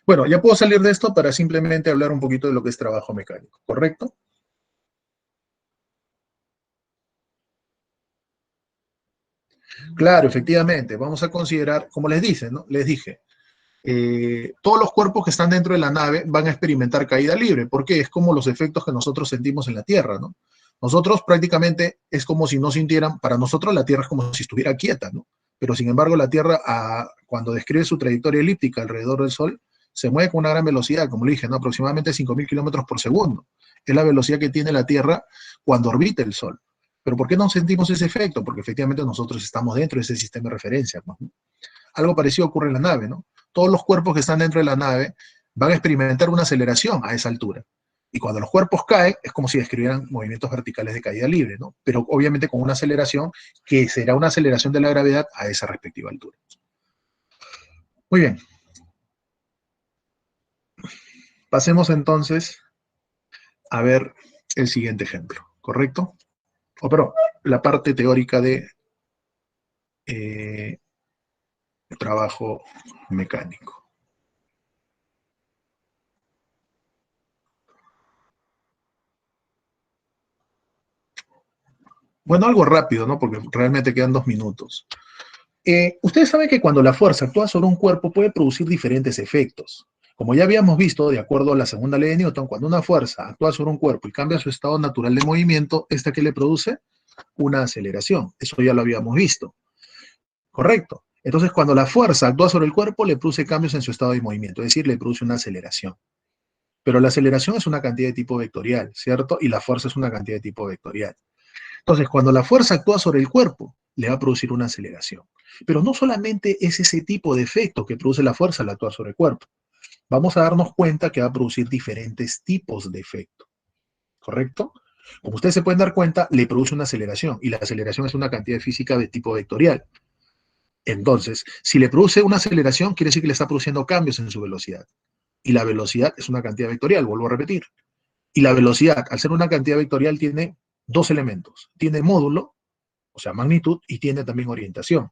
Bueno, ya puedo salir de esto para simplemente hablar un poquito de lo que es trabajo mecánico, ¿correcto? Claro, efectivamente, vamos a considerar, como les dice, ¿no? Les dije, todos los cuerpos que están dentro de la nave van a experimentar caída libre, porque es como los efectos que nosotros sentimos en la Tierra, ¿no? Nosotros prácticamente es como si no sintieran, para nosotros la Tierra es como si estuviera quieta, ¿no? Pero sin embargo la Tierra, cuando describe su trayectoria elíptica alrededor del Sol, se mueve con una gran velocidad, como le dije, ¿no? Aproximadamente 5.000 kilómetros por segundo. Es la velocidad que tiene la Tierra cuando orbita el Sol. Pero ¿por qué no sentimos ese efecto? Porque efectivamente nosotros estamos dentro de ese sistema de referencia, ¿no? Algo parecido ocurre en la nave, ¿no? Todos los cuerpos que están dentro de la nave van a experimentar una aceleración a esa altura. Y cuando los cuerpos caen, es como si describieran movimientos verticales de caída libre, ¿no? Pero obviamente con una aceleración que será una aceleración de la gravedad a esa respectiva altura. Muy bien. Pasemos entonces a ver el siguiente ejemplo, ¿correcto? O pero la parte teórica de eh, trabajo mecánico. Bueno, algo rápido, ¿no? Porque realmente quedan 2 minutos. Ustedes saben que cuando la fuerza actúa sobre un cuerpo puede producir diferentes efectos. Como ya habíamos visto, de acuerdo a la segunda ley de Newton, cuando una fuerza actúa sobre un cuerpo y cambia su estado natural de movimiento, ¿esta qué le produce? Una aceleración. Eso ya lo habíamos visto. Correcto. Entonces, cuando la fuerza actúa sobre el cuerpo, le produce cambios en su estado de movimiento, es decir, le produce una aceleración. Pero la aceleración es una cantidad de tipo vectorial, ¿cierto? Y la fuerza es una cantidad de tipo vectorial. Entonces, cuando la fuerza actúa sobre el cuerpo, le va a producir una aceleración. Pero no solamente es ese tipo de efecto que produce la fuerza al actuar sobre el cuerpo. Vamos a darnos cuenta que va a producir diferentes tipos de efecto, ¿correcto? Como ustedes se pueden dar cuenta, le produce una aceleración y la aceleración es una cantidad física de tipo vectorial. Entonces, si le produce una aceleración, quiere decir que le está produciendo cambios en su velocidad. Y la velocidad es una cantidad vectorial, vuelvo a repetir. Y la velocidad, al ser una cantidad vectorial, tiene dos elementos. Tiene módulo, o sea, magnitud, y tiene también orientación.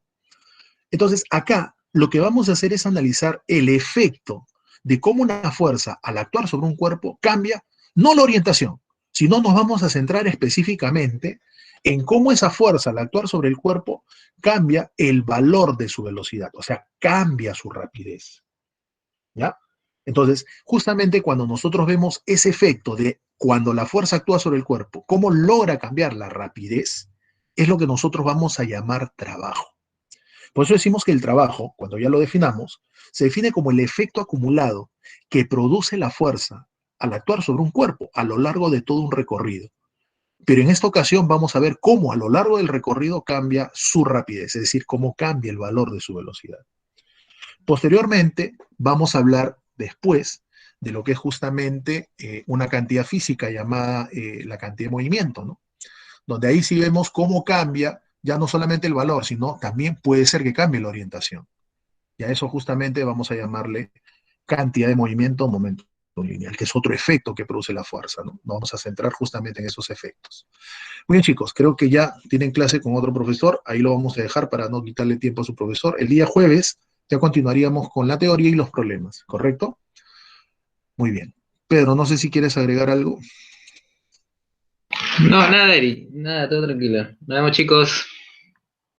Entonces, acá lo que vamos a hacer es analizar el efecto de cómo una fuerza al actuar sobre un cuerpo cambia, no la orientación, sino nos vamos a centrar específicamente en cómo esa fuerza al actuar sobre el cuerpo cambia el valor de su velocidad, o sea, cambia su rapidez. ¿Ya? Entonces, justamente cuando nosotros vemos ese efecto de cuando la fuerza actúa sobre el cuerpo, cómo logra cambiar la rapidez, es lo que nosotros vamos a llamar trabajo. Por eso decimos que el trabajo, cuando ya lo definamos, se define como el efecto acumulado que produce la fuerza al actuar sobre un cuerpo a lo largo de todo un recorrido. Pero en esta ocasión vamos a ver cómo a lo largo del recorrido cambia su rapidez, es decir, cómo cambia el valor de su velocidad. Posteriormente, vamos a hablar después de lo que es justamente una cantidad física llamada la cantidad de movimiento, ¿no? Donde ahí sí vemos cómo cambia ya no solamente el valor, sino también puede ser que cambie la orientación. Y a eso justamente vamos a llamarle cantidad de movimiento o momento lineal, que es otro efecto que produce la fuerza, ¿no? Nos vamos a centrar justamente en esos efectos. Muy bien, chicos, creo que ya tienen clase con otro profesor, ahí lo vamos a dejar para no quitarle tiempo a su profesor. El día jueves ya continuaríamos con la teoría y los problemas, ¿correcto? Muy bien. Pedro, no sé si quieres agregar algo. No, nada, Eri, nada, todo tranquilo. Nos vemos, chicos.